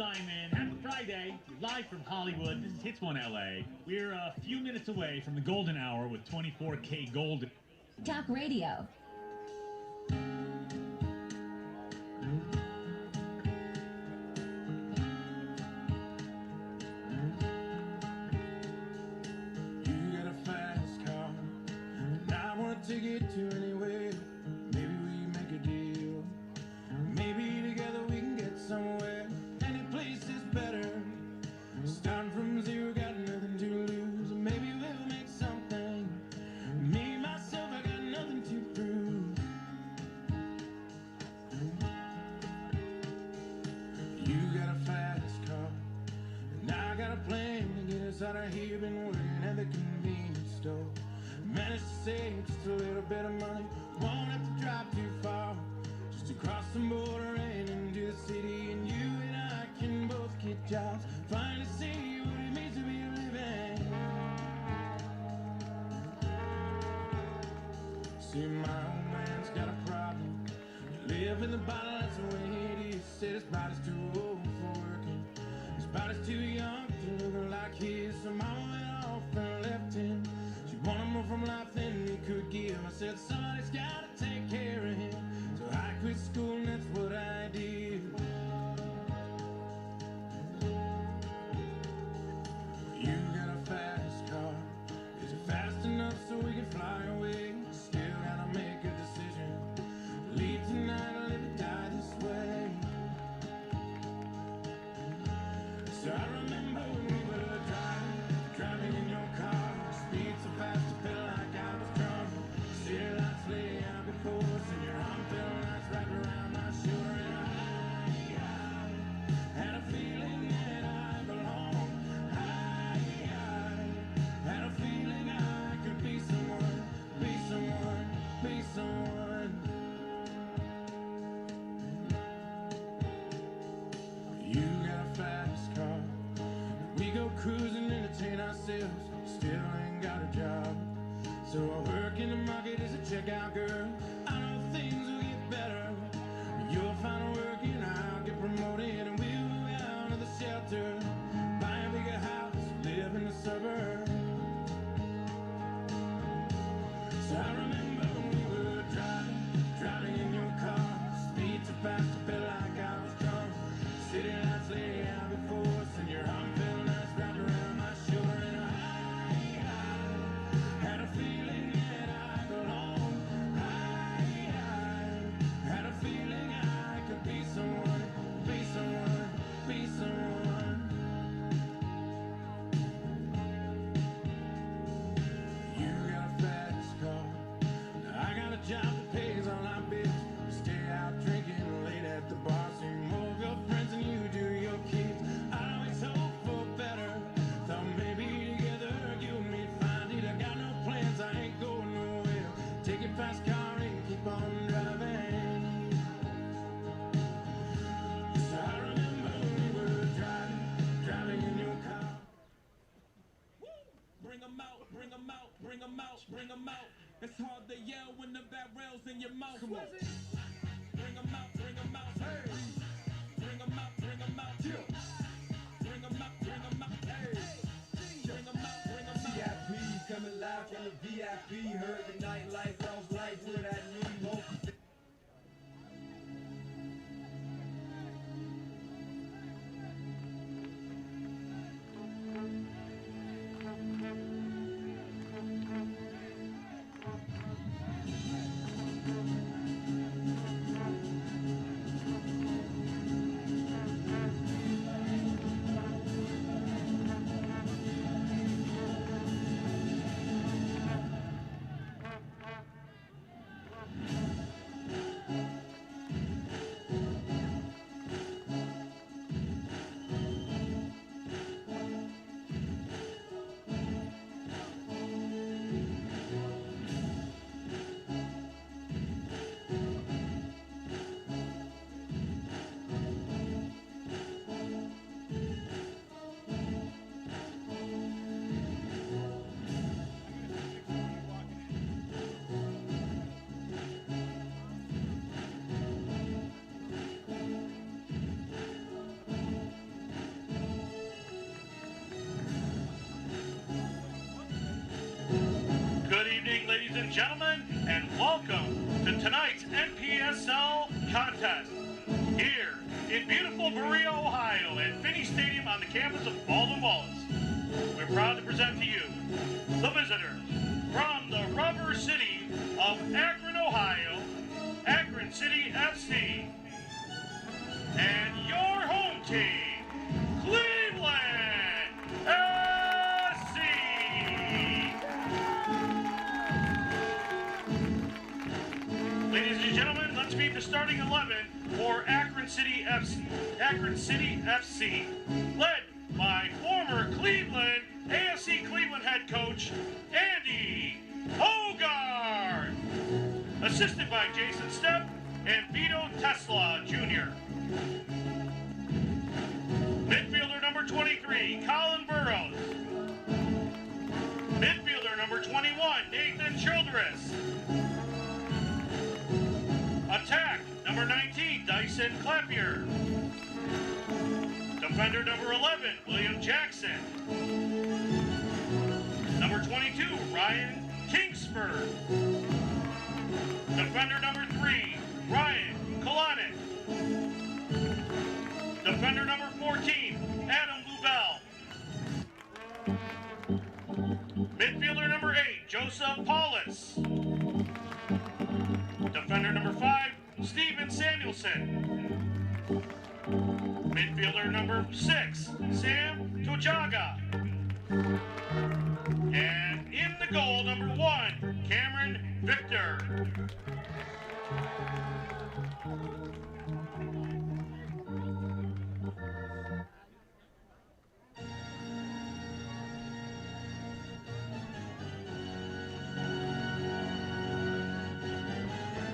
Simon. Happy Friday. Live from Hollywood. This is Hits 1 LA. We're a few minutes away from the golden hour with 24K Gold. Talk Radio. To get to anywhere, maybe we make a deal. Maybe together we can get somewhere. Any place is better. Starting from zero, got nothing to lose. Maybe we'll make something. Me, myself, I got nothing to prove. You got a fast car, and I got a plan to get us out of here. Been working at the convenience store. Managed to save just a little bit of money. Won't have to drive too far, just to cross the border and into the city. And you and I can both get jobs, finally see what it means to be living. See, my old man's got a problem. You live in the bottle, that's the way it is. Said his body's too old for working, his body's too young to look like his. So mama went off and left him. Wanted more from life than he could give. I said somebody's gotta take care of him, so I quit school and that's what I did. You got a fast car, is it fast enough so we can fly away? Still gotta make a decision, leave tonight or live or die this way. So I remember when we were driving in your car. Speed so fast, I felt like I was drunk. City lights lay out before us, and your arm felt nice wrapped around my shoulder. And I had a feeling that I belonged. I had a feeling I could be someone, be someone, be someone. You got a fast car, we go cruising, entertain ourselves. Still ain't got a job, so I work in the market as a checkout girl. I know things will get better. You'll find work and I'll get promoted, and we'll move out of the shelter, buy a bigger house, live in the suburbs. So I remember when we were driving in your car. Speed so fast, I felt like I was drunk. City lights lay out before us, and your arm felt nice wrapped around my shoulder. And had a feeling that I belonged. I had a feeling I could be someone, be someone, be someone. You got a fast car, I got a job that pays all my bills. Stay out drinking late at the bar, see more of your friends than you do your kids. I always hope for better, thought maybe together you and me find it. I got no plans, I ain't going nowhere. Take your fast car and keep on driving. So I remember when we were driving in your car. Woo! Bring 'em out, bring 'em out, bring 'em out, bring 'em out. It's hard to yell when the barrel's in your mouth. Come on. Bring 'em out, bring 'em out. Hey. Bring 'em out, bring 'em out. Yeah. Bring 'em out, bring 'em out. Hey. Bring 'em out, bring 'em out. VIP coming live from the VIP. Heard the nightlife, lost life with that new local. gentlemen, and welcome to tonight's NPSL contest here in beautiful Berea, Ohio at Finnie Stadium on the campus of Baldwin Wallace. We're proud to present to you the visitors from the rubber city of Akron, Ohio, Akron City FC, and your home team, Cleveland SC. Ladies and gentlemen, let's meet the starting 11 for Akron City FC, led by former Cleveland AFC Cleveland head coach Andy Hogarth, assisted by Jason Stepp and Vito Tesla Jr. Midfielder number 23, Colin Burrows. Midfielder number 21, Nathan Childress. Attack number 19, Dyson Clapier. Defender number 11, William Jackson. Number 22, Ryan Kingsford. Defender number 3, Ryan Kalanick. Defender number 14, Adam Lubell. Midfielder number 8, Joseph Paulus. Defender number 5, Steven Samuelson. Midfielder number 6, Sam Tojaga. And in the goal, number 1, Cameron Victor.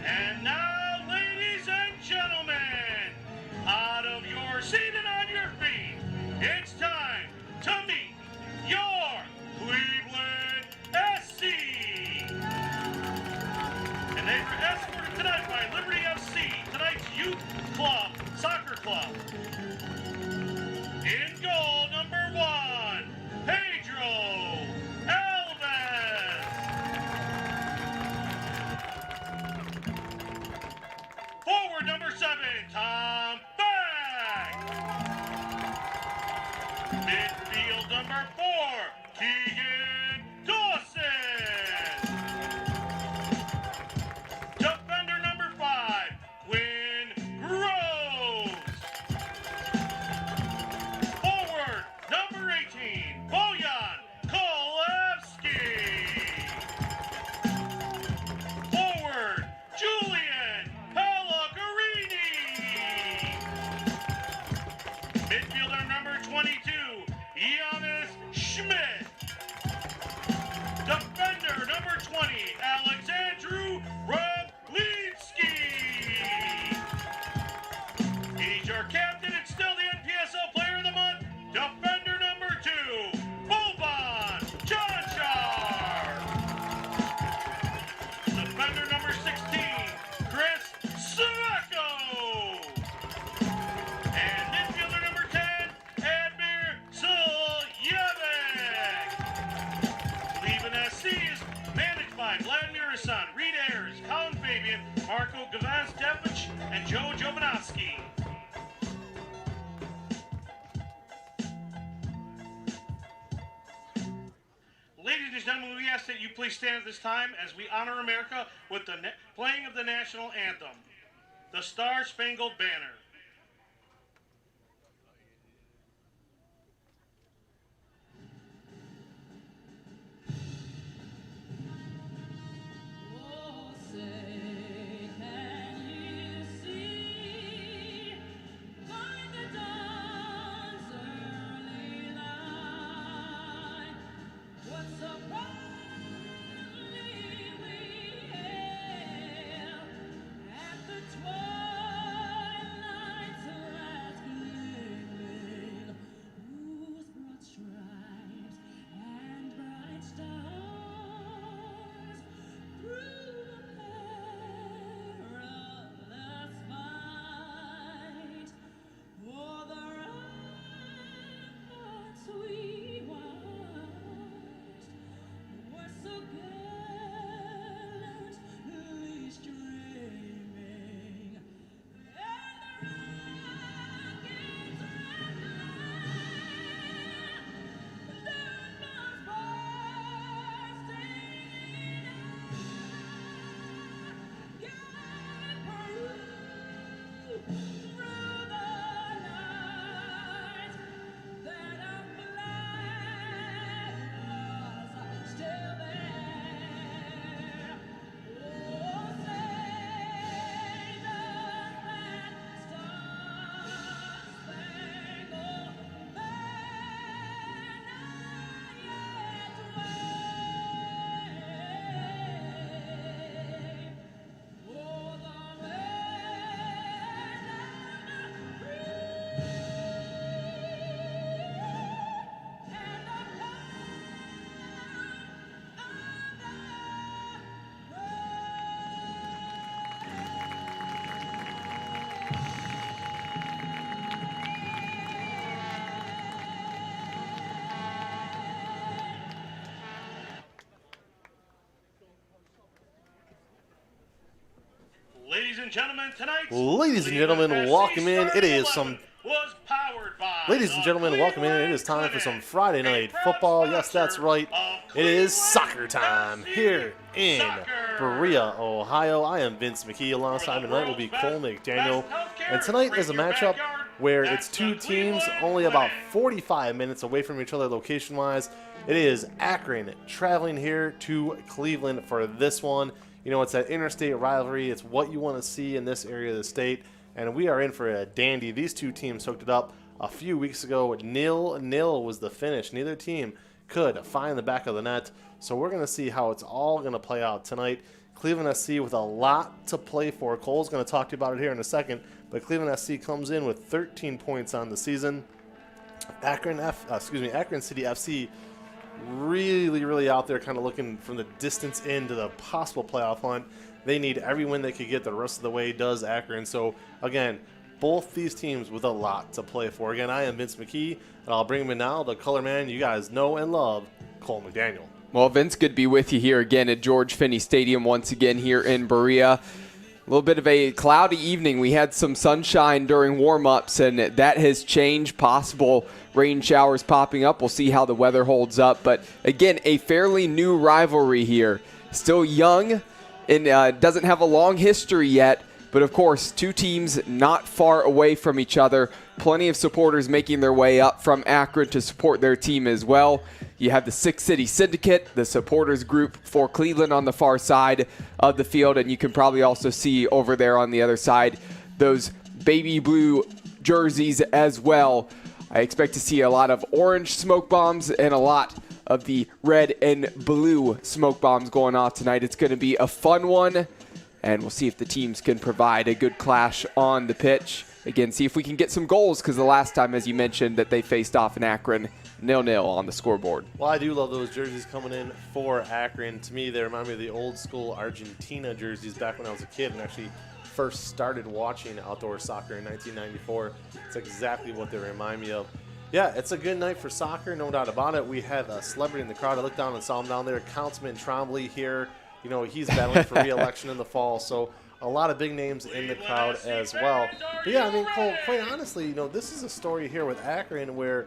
And now, ladies and gentlemen, out of your seat and on your feet, it's time to meet your Cleveland SC. And they were escorted tonight by Liberty FC, tonight's youth club, soccer club. In goal, number 1, Pedro Alves. Forward number 7, Tom Beck. Midfield number 4, Keegan Dawson. Defender number 5, Quinn Groves. Forward number 18, Bojan Kolevsky. Forward, Julian Pellegrini. Midfielder number 22, Giannis Schmidt. Defender number 20, Alexandru Roblinski. He's your captain and still the NPSL Player of the Month. Defender number 2, Boban Janchar. Defender number 16, Chris Sueko. And midfielder number 10, Admir Suljevic. Cleveland SC is managed by Vladimir Hassan, Reed Ayers, Colin Fabian, Marco Gavazdevich, and Joe Jovanovski. Ladies and gentlemen, we ask that you please stand at this time as we honor America with the playing of the national anthem, the Star-Spangled Banner. Oh, say, can you see by the dawn's early light what so proudly we hailed at the twilight's and gentlemen, tonight's Ladies and gentlemen, welcome in. It is some. was powered by Ladies and gentlemen, welcome in. It is time for some Friday night football. Yes, that's right. It is soccer time here in Berea, Ohio. I am Vince McKee. Alongside tonight will be Cole McDaniel. And tonight is a matchup where it's two teams only about 45 minutes away from each other location-wise. It is Akron traveling here to Cleveland for this one. You know, it's that interstate rivalry. It's what you want to see in this area of the state. And we are in for a dandy. These two teams hooked it up a few weeks ago. 0-0 was the finish. Neither team could find the back of the net. So we're going to see how it's all going to play out tonight. Cleveland SC with a lot to play for. Cole's going to talk to you about it here in a second. But Cleveland SC comes in with 13 points on the season. Akron City FC really out there, kind of looking from the distance into the possible playoff hunt. They need every win they could get the rest of the way, does Akron. So, again, both these teams with a lot to play for. Again, I am Vince McKee, and I'll bring him in now, the color man you guys know and love, Cole McDaniel. Well, Vince, good to be with you here again at George Finnie Stadium once again here in Berea. A little bit of a cloudy evening. We had some sunshine during warm-ups, and that has changed. Possible rain showers popping up. We'll see how the weather holds up. But, again, a fairly new rivalry here. Still young and doesn't have a long history yet. But, of course, two teams not far away from each other. Plenty of supporters making their way up from Akron to support their team as well. You have the Six City Syndicate, the supporters group for Cleveland on the far side of the field. And you can probably also see over there on the other side those baby blue jerseys as well. I expect to see a lot of orange smoke bombs and a lot of the red and blue smoke bombs going off tonight. It's going to be a fun one. And we'll see if the teams can provide a good clash on the pitch. Again, see if we can get some goals, because the last time, as you mentioned, that they faced off in Akron, 0-0 on the scoreboard. Well, I do love those jerseys coming in for Akron. To me, they remind me of the old school Argentina jerseys back when I was a kid and actually first started watching outdoor soccer in 1994. It's exactly what they remind me of. Yeah, it's a good night for soccer, no doubt about it. We had a celebrity in the crowd. I looked down and saw him down there, Councilman Trombley here. You know, he's battling for re-election in the fall, so a lot of big names in the crowd as well. But yeah, I mean, Cole, quite honestly, you know, this is a story here with Akron where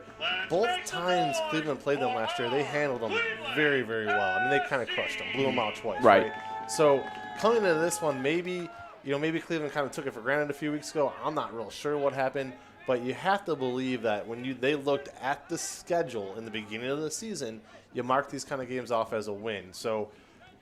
both times Cleveland played them last year, they handled them very well. I mean, they kind of crushed them, blew them out twice, right? So coming into this one, maybe Cleveland kind of took it for granted a few weeks ago. I'm not real sure what happened, but you have to believe that when they looked at the schedule in the beginning of the season, you mark these kind of games off as a win. So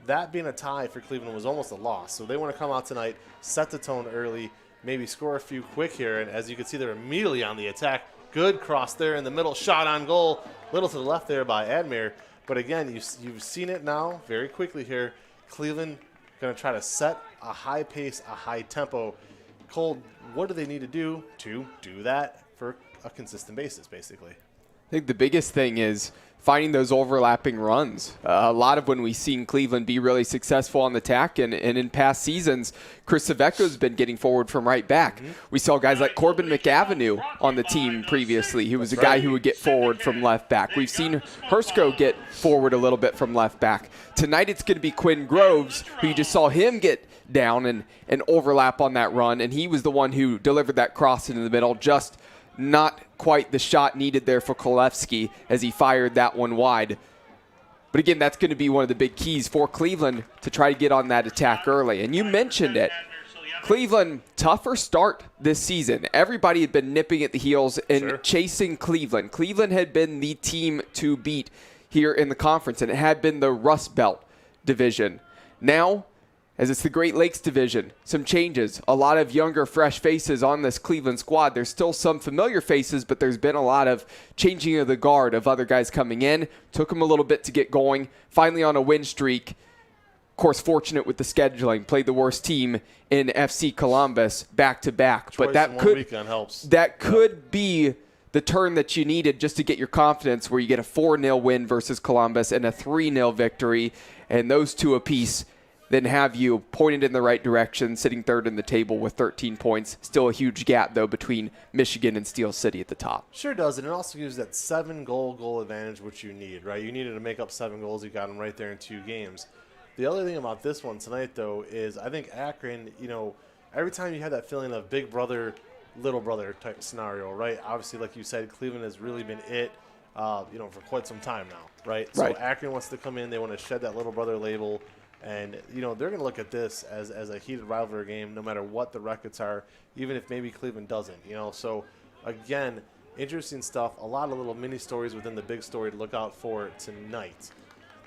that being a tie for Cleveland was almost a loss. So they want to come out tonight, set the tone early, maybe score a few quick here. And as you can see, they're immediately on the attack. Good cross there in the middle, shot on goal. Little to the left there by Admir. But again, you've seen it now very quickly here. Cleveland going to try to set a high pace, a high tempo. Cole, what do they need to do that for a consistent basis, basically? I think the biggest thing is finding those overlapping runs. A lot of when we've seen Cleveland be really successful on the attack, and in past seasons, Chris Saveco's been getting forward from right back. We saw guys like Corbin McAvenue on the team previously. He was a guy who would get forward from left back. We've seen Hersko get forward a little bit from left back. Tonight it's going to be Quinn Groves, who you just saw him get down and overlap on that run, and he was the one who delivered that cross into the middle, just not quite the shot needed there for Kolevsky as he fired that one wide. But again, that's going to be one of the big keys for Cleveland to try to get on that attack early. And you mentioned it. Cleveland, tougher start this season. Everybody had been nipping at the heels and chasing Cleveland. Cleveland had been the team to beat here in the conference, and it had been the Rust Belt division. Now, as it's the Great Lakes division, some changes. A lot of younger, fresh faces on this Cleveland squad. There's still some familiar faces, but there's been a lot of changing of the guard of other guys coming in. Took them a little bit to get going. Finally on a win streak. Of course, fortunate with the scheduling. Played the worst team in FC Columbus back-to-back. But that could be the turn that you needed just to get your confidence, where you get a 4-0 win versus Columbus and a 3-0 victory. And those two apiece then have you pointed in the right direction, sitting third in the table with 13 points. Still a huge gap, though, between Michigan and Steel City at the top. Sure does, and it also gives that 7-goal advantage, which you need, right? You needed to make up 7 goals. You got them right there in 2 games. The other thing about this one tonight, though, is I think Akron, every time you have that feeling of big brother, little brother type scenario, right? Obviously, like you said, Cleveland has really been it, for quite some time now, right? So Akron wants to come in. They want to shed that little brother label. And, they're going to look at this as a heated rivalry game no matter what the records are, even if maybe Cleveland doesn't, So, again, interesting stuff. A lot of little mini stories within the big story to look out for tonight.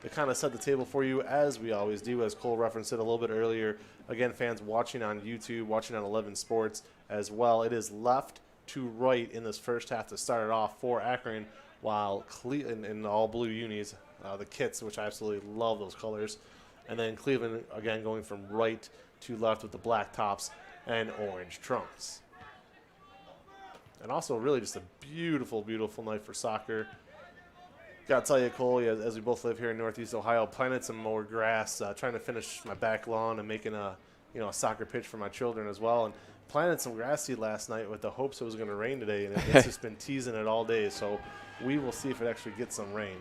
To kind of set the table for you, as we always do, as Cole referenced it a little bit earlier. Again, fans watching on YouTube, watching on 11 Sports as well. It is left to right in this first half to start it off for Akron, while Cleveland in all blue unis, the kits, which I absolutely love those colors. And then Cleveland, again, going from right to left with the black tops and orange trunks. And also really just a beautiful, beautiful night for soccer. Got to tell you, Cole, as we both live here in Northeast Ohio, planted some more grass, trying to finish my back lawn and making a soccer pitch for my children as well. And planted some grass seed last night with the hopes it was going to rain today, and it's just been teasing it all day. So we will see if it actually gets some rain.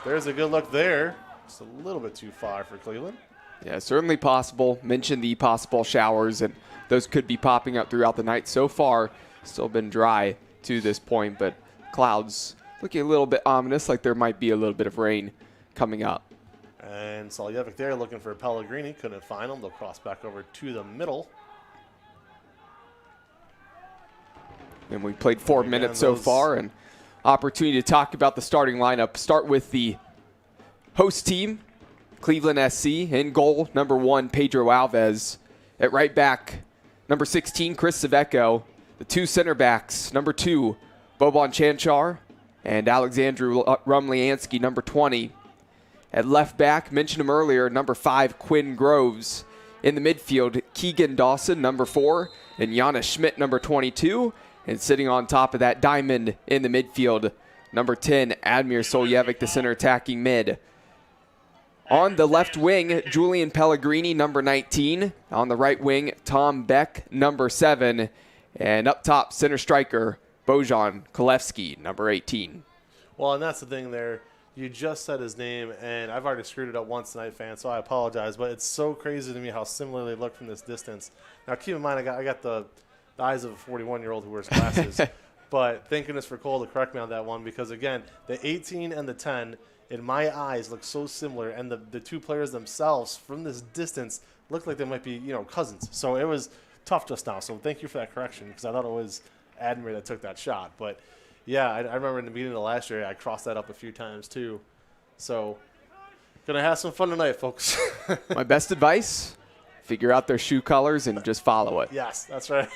There's a good look there. Just a little bit too far for Cleveland. Yeah, certainly possible. Mentioned the possible showers, and those could be popping up throughout the night. So far, still been dry to this point, but clouds looking a little bit ominous, like there might be a little bit of rain coming up. And Soljevic there looking for Pellegrini. Couldn't find him. They'll cross back over to the middle. And we played 4 minutes so far, and opportunity to talk about the starting lineup. Start with the host team, Cleveland SC. In goal, number 1, Pedro Alves. At right back, number 16, Chris Saveco. The 2 center backs, number 2, Boban Chanchar, and Alexandru Rumliansky, number 20. At left back, mentioned him earlier, number 5, Quinn Groves. In the midfield, Keegan Dawson, number 4, and Giannis Schmidt, number 22. And sitting on top of that diamond in the midfield, number 10, Admir Soljevic, the center attacking mid. On the left wing, Julian Pellegrini, number 19. On the right wing, Tom Beck, number 7. And up top, center striker, Bojan Kolevsky, number 18. Well, and that's the thing there. You just said his name, and I've already screwed it up once tonight, fans, so I apologize. But it's so crazy to me how similar they look from this distance. Now, keep in mind, I got the eyes of a 41-year-old who wears glasses. But thank goodness for Cole to correct me on that one, because, again, the 18 and the 10 – in my eyes, look so similar, and the 2 players themselves from this distance look like they might be, cousins. So it was tough just now. So thank you for that correction, because I thought it was Admir that took that shot. But yeah, I remember in the beginning of last year, I crossed that up a few times too. So gonna have some fun tonight, folks. My best advice: figure out their shoe colors and just follow it. Yes, that's right.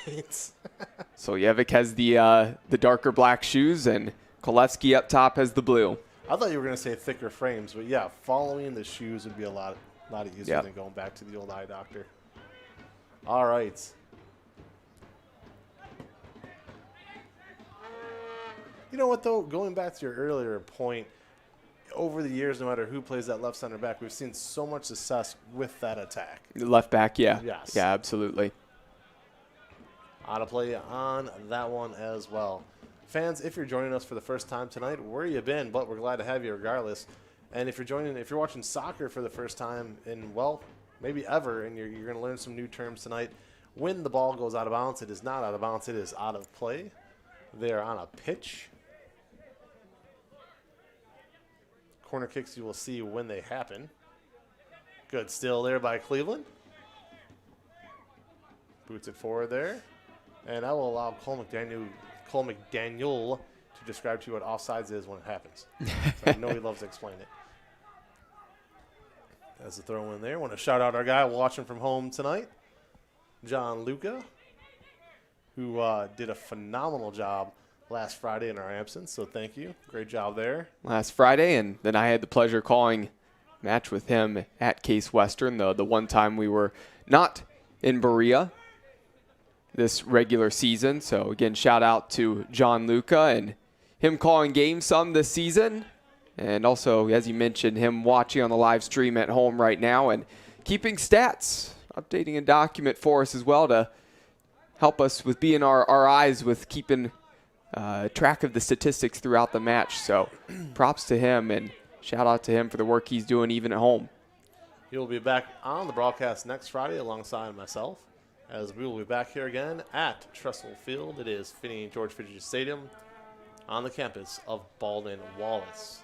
So Soljevic has the darker black shoes, and Kolevsky up top has the blue. I thought you were going to say thicker frames, but yeah, following the shoes would be a lot easier than going back to the old eye doctor. All right. You know what, though? Going back to your earlier point, over the years, no matter who plays that left center back, we've seen so much success with that attack. Left back, yeah. Yes. Yeah, absolutely. On to play on that one as well. Fans, if you're joining us for the first time tonight, where you been? But we're glad to have you regardless. And if you're watching soccer for the first time in, well, maybe ever, and you're going to learn some new terms tonight. When the ball goes out of bounds, it is not out of bounds, it is out of play. They are on a pitch. Corner kicks you will see when they happen. Good steal there by Cleveland. Boots it forward there. And I will allow Cole McDaniel to describe to you what offsides is when it happens. So I know he loves to explain it. As a throw in there, want to shout out our guy watching from home tonight, John Luca, who did a phenomenal job last Friday in our absence. So thank you. Great job there. Last Friday, and then I had the pleasure of calling a match with him at Case Western, the one time we were not in Berea this regular season. So again, shout out to John Luca and him calling games some this season. And also, as you mentioned, him watching on the live stream at home right now and keeping stats, updating a document for us as well to help us with being our eyes with keeping track of the statistics throughout the match. So props to him and shout out to him for the work he's doing even at home. He'll be back on the broadcast next Friday alongside myself. as we will be back here again at Trestle Field. It is George Finnie Stadium on the campus of Baldwin Wallace.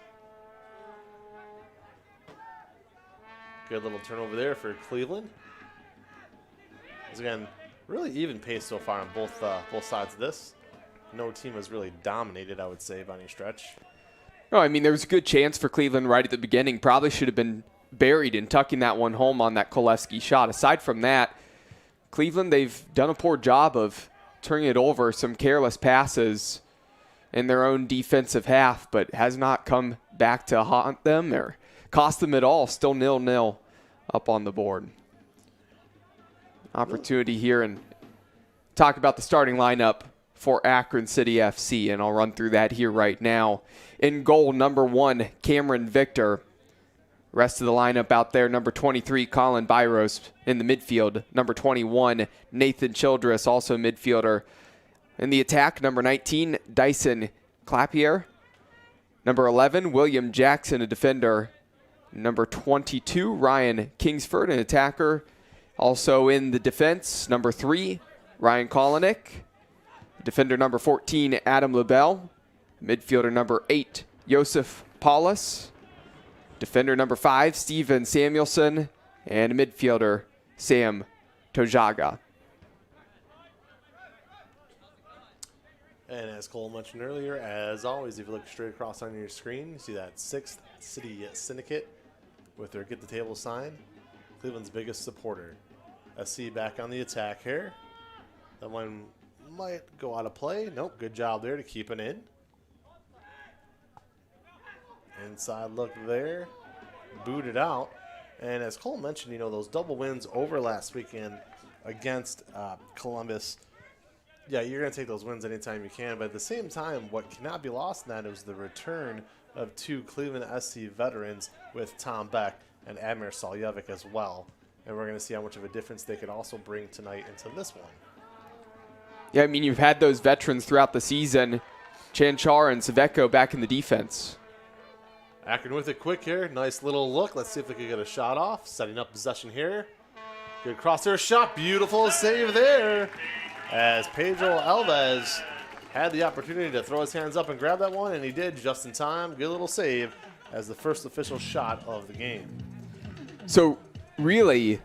Good little turnover there for Cleveland. As again, really even pace so far on both sides of this. No team has really dominated, I would say, by any stretch. No, I mean, there was a good chance for Cleveland right at the beginning. Probably should have been buried in tucking that one home on that Kolevsky shot. Aside from that, Cleveland, they've done a poor job of turning it over, some careless passes in their own defensive half, but has not come back to haunt them or cost them at all. Still 0-0 up on the board. Opportunity here, and talk about the starting lineup for Akron City FC, and I'll run through that here right now. In goal, number 1, Cameron Victor. Rest of the lineup out there, number 23, Colin Byros in the midfield. Number 21, Nathan Childress, also midfielder. In the attack, number 19, Dyson Clapier. Number 11, William Jackson, a defender. Number 22, Ryan Kingsford, an attacker. Also in the defense, number 3, Ryan Kolinick. Defender number 14, Adam LaBelle. Midfielder number 8, Josef Paulus. Defender number 5, Steven Samuelson. And midfielder, Sam Tojaga. And as Cole mentioned earlier, as always, if you look straight across on your screen, you see that 6th City Syndicate with their Get the Table sign. Cleveland's biggest supporter. SC back on the attack here. That one might go out of play. Nope, good job there to keep it in. Inside look there. Booted out. And as Cole mentioned, you know, those double wins over last weekend against Columbus. Yeah, you're going to take those wins anytime you can. But at the same time, what cannot be lost in that is the return of 2 Cleveland SC veterans with Tom Beck and Admir Saljevic as well. And we're going to see how much of a difference they could also bring tonight into this one. Yeah, I mean, you've had those veterans throughout the season. Chanchar and Saveco back in the defense. Akron with it quick here. Nice little look. Let's see if they can get a shot off. Setting up possession here. Good cross-air shot. Beautiful save there. As Pedro Alves had the opportunity to throw his hands up and grab that one, and he did just in time. Good little save as the first official shot of the game. So, really,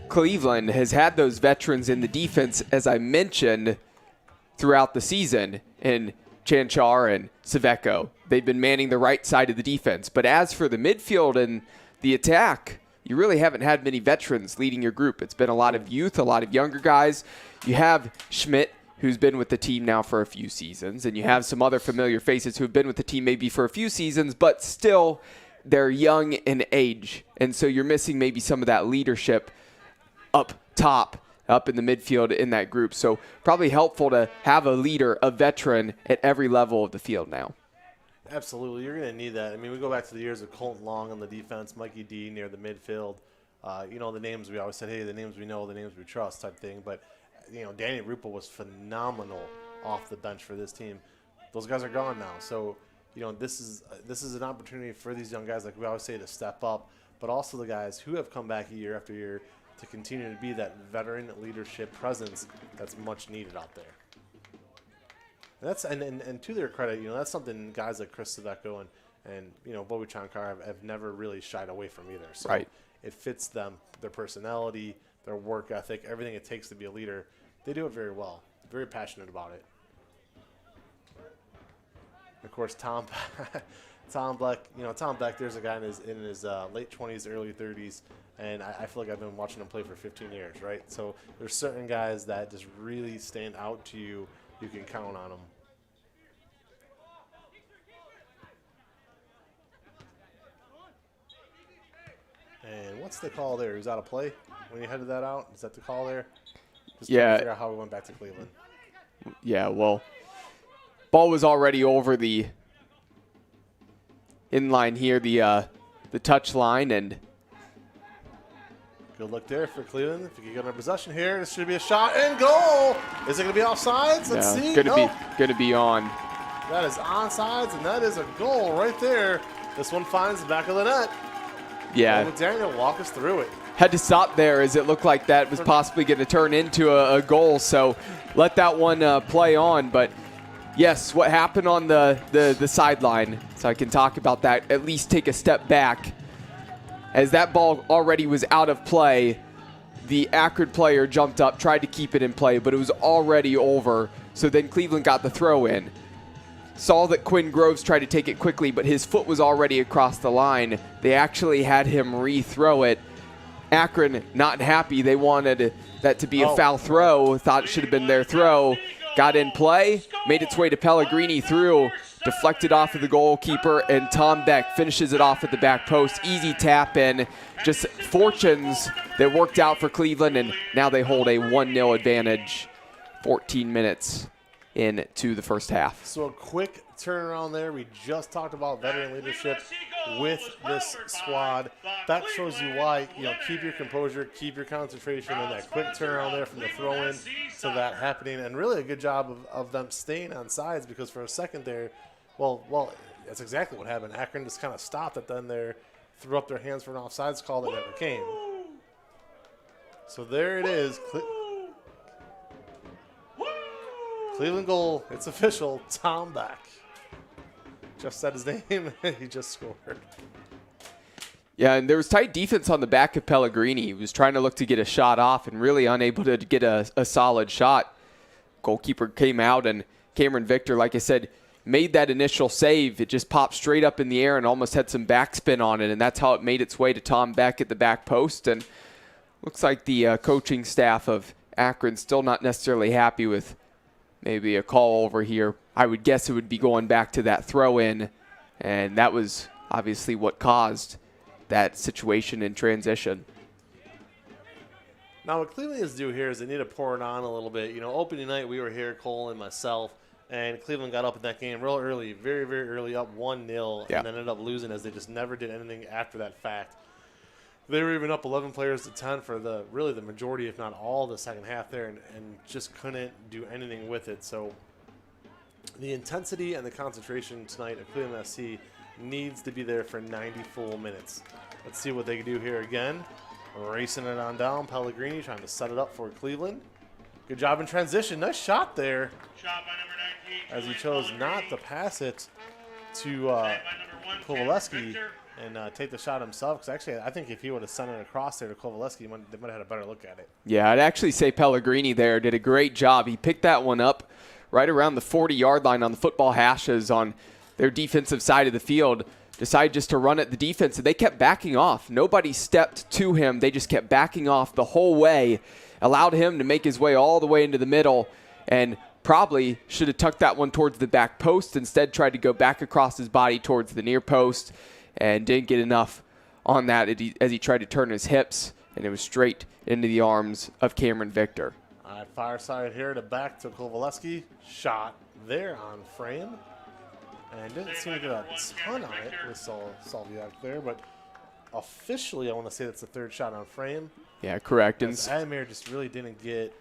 Cleveland has had those veterans in the defense, as I mentioned, throughout the season, in Chanchar and Saveco. They've been manning the right side of the defense. But as for the midfield and the attack, you really haven't had many veterans leading your group. It's been a lot of youth, a lot of younger guys. You have Schmidt, who's been with the team now for a few seasons, and you have some other familiar faces who have been with the team maybe for a few seasons, but still they're young in age. And so you're missing maybe some of that leadership up top, up in the midfield in that group. So probably helpful to have a leader, a veteran at every level of the field now. Absolutely. You're going to need that. I mean, we go back to the years of Colton Long on the defense, Mikey D near the midfield. You know, the names we always said, hey, the names we know, the names we trust type thing. But, you know, Danny Rupa was phenomenal off the bench for this team. Those guys are gone now. So, you know, this is an opportunity for these young guys, like we always say, to step up, but also the guys who have come back year after year to continue to be that veteran leadership presence that's much needed out there. And to their credit, you know, that's something guys like Chris Saveco and you know, Bobby Chankar have never really shied away from either. So right. It fits them, their personality, their work ethic, everything it takes to be a leader. They do it very well. Very passionate about it. Of course, Tom Beck. You know, Tom Beck. There's a guy in his late 20s, early 30s, and I feel like I've been watching him play for 15 years, right? So there's certain guys that just really stand out to you. You can count on them. And what's the call there? He was out of play when you headed that out? Is that the call there? Just trying to figure out how we went back to Cleveland. Yeah, well, ball was already over the inline here, the touch line, and good look there for Cleveland. If you can get in possession here, this should be a shot and goal. Is it going to be offsides? Let's see. Gonna be on. That is onside, and that is a goal right there. This one finds the back of the net. Yeah. Daniel, walk us through it. had to stop there as it looked like that was possibly going to turn into a goal. So let that one play on. But yes, what happened on the sideline, so I can talk about that, at least take a step back. As that ball already was out of play, the Akron player jumped up, tried to keep it in play, but it was already over. So then Cleveland got the throw in. Saw that Quinn Groves tried to take it quickly, but his foot was already across the line. They actually had him re-throw it. Akron not happy. They wanted that to be a foul throw. Thought it should have been their throw. Got in play, made its way to Pellegrini through, deflected off of the goalkeeper, and Tom Beck finishes it off at the back post. Easy tap in. Just fortunes that worked out for Cleveland, and now they hold a 1-0 advantage 14 minutes into the first half. So a quick turnaround there. We just talked about veteran leadership with this squad. That shows you why, keep your composure, keep your concentration, and that quick turnaround there from the throw-in to that happening. And really a good job of them staying on sides, because for a second there, well, that's exactly what happened. Akron just kind of stopped it, then they threw up their hands for an offsides call that never came. So there it is. Cleveland goal. It's official. Tom Beck. Just said his name, and he just scored. Yeah, and there was tight defense on the back of Pellegrini. He was trying to look to get a shot off and really unable to get a solid shot. Goalkeeper came out, and Cameron Victor, like I said, made that initial save. It just popped straight up in the air and almost had some backspin on it, and that's how it made its way to Tom Beck at the back post. And looks like the coaching staff of Akron still not necessarily happy with maybe a call over here. I would guess it would be going back to that throw-in, and that was obviously what caused that situation in transition. Now, what Cleveland is due here is they need to pour it on a little bit. Opening night, we were here, Cole and myself, and Cleveland got up in that game real early, very, very early, up 1-0, and ended up losing as they just never did anything after that fact. They were even up 11 players to 10 for the majority, if not all, the second half there, and just couldn't do anything with it. So the intensity and the concentration tonight of Cleveland SC needs to be there for 90 full minutes. Let's see what they can do here again. Racing it on down. Pellegrini trying to set it up for Cleveland. Good job in transition. Nice shot there. Shot by number 19. As he chose not to pass it to Kowaleski and take the shot himself. Because actually, I think if he would have sent it across there to Kowaleski, they might have had a better look at it. Yeah, I'd actually say Pellegrini there did a great job. He picked that one up right around the 40-yard line on the football hashes on their defensive side of the field. Decided just to run at the defense, and they kept backing off. Nobody stepped to him. They just kept backing off the whole way, allowed him to make his way all the way into the middle, and probably should have tucked that one towards the back post. Instead, tried to go back across his body towards the near post and didn't get enough on that as he tried to turn his hips, and it was straight into the arms of Cameron Victor. All right, far side here to back to Kowaleski. Shot there on frame. And didn't seem to get a ton on it with Salviak there, but officially I want to say that's the third shot on frame. Yeah, correct. And Admir just really didn't get.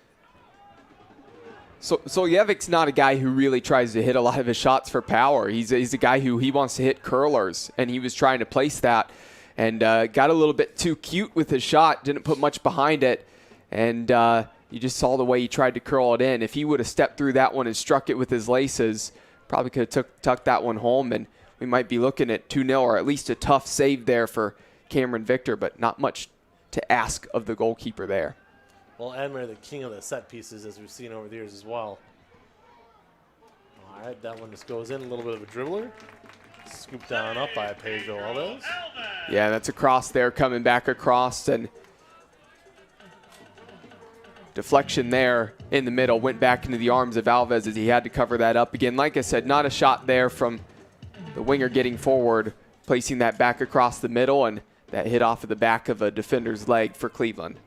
So Soljevic's not a guy who really tries to hit a lot of his shots for power. He's a guy who he wants to hit curlers, and he was trying to place that and got a little bit too cute with his shot, didn't put much behind it, and you just saw the way he tried to curl it in. If he would have stepped through that one and struck it with his laces, probably could have tucked that one home, and we might be looking at 2-0 or at least a tough save there for Cameron Victor, but not much to ask of the goalkeeper there. Well, Admir, the king of the set pieces, as we've seen over the years as well. All right, that one just goes in, a little bit of a dribbler. Scooped down up by Pedro Alves. Yeah, that's a cross there, coming back across, and deflection there in the middle, went back into the arms of Alves as he had to cover that up again. Like I said, not a shot there from the winger getting forward, placing that back across the middle, and that hit off of the back of a defender's leg for Cleveland.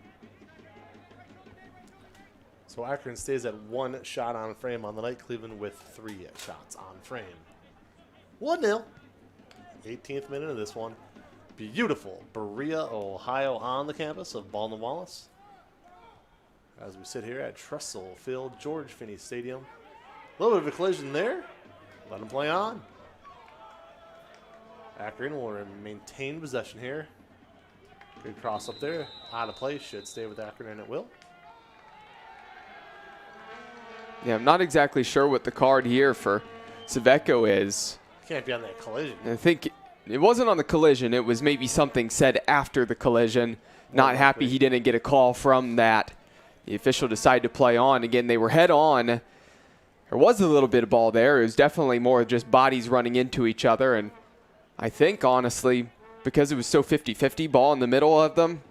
So Akron stays at 1 shot on frame on the night. Cleveland with 3 shots on frame. 1-0. 18th minute of this one. Beautiful Berea, Ohio, on the campus of Baldwin Wallace. As we sit here at Trestle Field, George Finnie Stadium. A little bit of a collision there. Let him play on. Akron will maintain possession here. Good cross up there. Out of play. Should stay with Akron, and it will. Yeah, I'm not exactly sure what the card here for Saveco is. Can't be on that collision. I think it wasn't on the collision. It was maybe something said after the collision. Not happy he didn't get a call from that. The official decided to play on. Again, they were head on. There was a little bit of ball there. It was definitely more just bodies running into each other. And I think, honestly, because it was so 50-50, ball in the middle of them,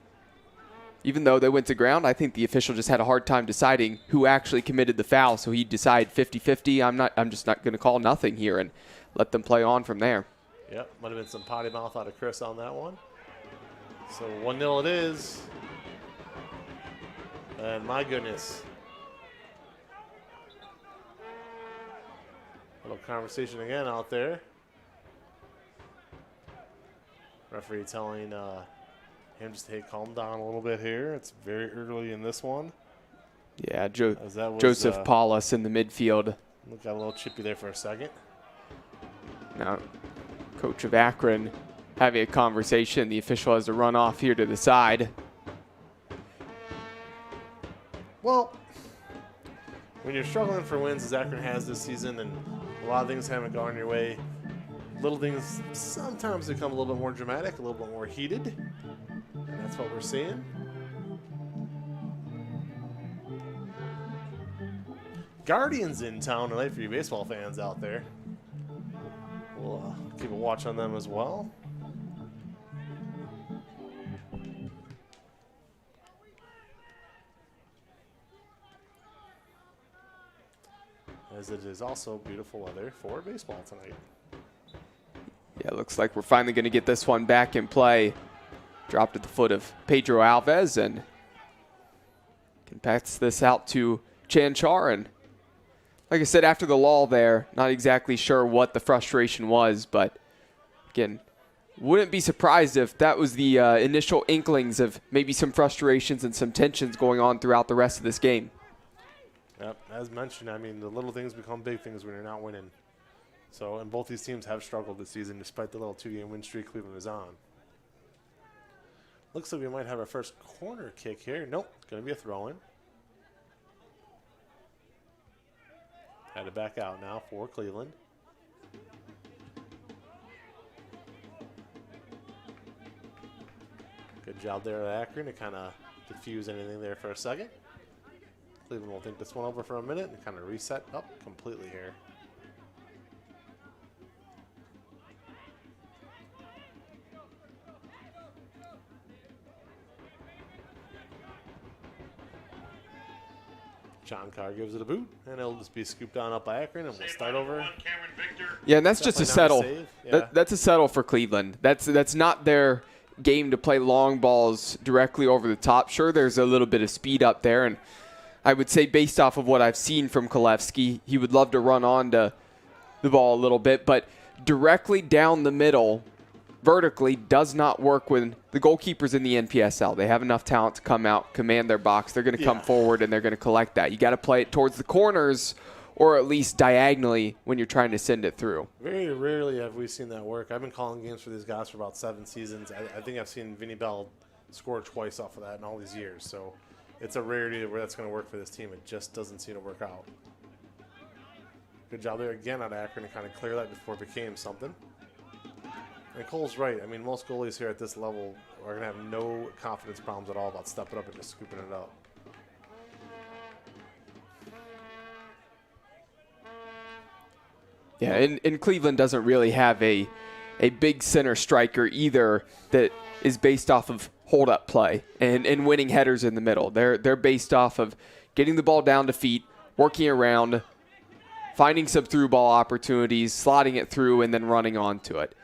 even though they went to ground, I think the official just had a hard time deciding who actually committed the foul. So he decided 50-50. I'm just not going to call nothing here and let them play on from there. Yep, might have been some potty mouth out of Chris on that one. So 1-0 it is. And my goodness. Little conversation again out there. Referee telling him just, hey, calm down a little bit here. It's very early in this one. Yeah, Joseph Paulus in the midfield. Got a little chippy there for a second. Now, coach of Akron having a conversation. The official has to run off here to the side. Well, when you're struggling for wins as Akron has this season and a lot of things haven't gone your way, little things sometimes become a little bit more dramatic, a little bit more heated. And that's what we're seeing. Guardians in town tonight for you baseball fans out there. We'll keep a watch on them as well. As it is also beautiful weather for baseball tonight. Yeah, looks like we're finally going to get this one back in play. Dropped at the foot of Pedro Alves and can pass this out to Chanchar. And like I said, after the lull there, not exactly sure what the frustration was, but again, wouldn't be surprised if that was the initial inklings of maybe some frustrations and some tensions going on throughout the rest of this game. Yep, as mentioned, I mean, the little things become big things when you're not winning. So, and both these teams have struggled this season despite the little 2-game win streak Cleveland is on. Looks like we might have our first corner kick here. Nope, going to be a throw-in. Had to back out now for Cleveland. Good job there at Akron to kind of diffuse anything there for a second. Cleveland will think this one over for a minute and kind of reset up completely here. John Carr gives it a boot, and it'll just be scooped on up by Akron, and we'll start over. Yeah, and that's just a settle. Yeah. That's a settle for Cleveland. That's not their game to play long balls directly over the top. Sure, there's a little bit of speed up there, and I would say based off of what I've seen from Kolevsky, he would love to run onto the ball a little bit, but directly down the middle, vertically, does not work when the goalkeeper's in the NPSL. They have enough talent to come out, command their box. They're going to come forward, and they're going to collect that. You got to play it towards the corners or at least diagonally when you're trying to send it through. Very rarely have we seen that work. I've been calling games for these guys for about 7 seasons. I think I've seen Vinny Bell score twice off of that in all these years, so it's a rarity where that's going to work for this team. It just doesn't seem to work out. Good job there again out of Akron to kind of clear that before it became something. And Cole's right. I mean, most goalies here at this level are going to have no confidence problems at all about stepping up and just scooping it up. Yeah, and Cleveland doesn't really have a big center striker either that is based off of hold-up play and winning headers in the middle. They're based off of getting the ball down to feet, working around, finding some through ball opportunities, slotting it through, and then running onto it.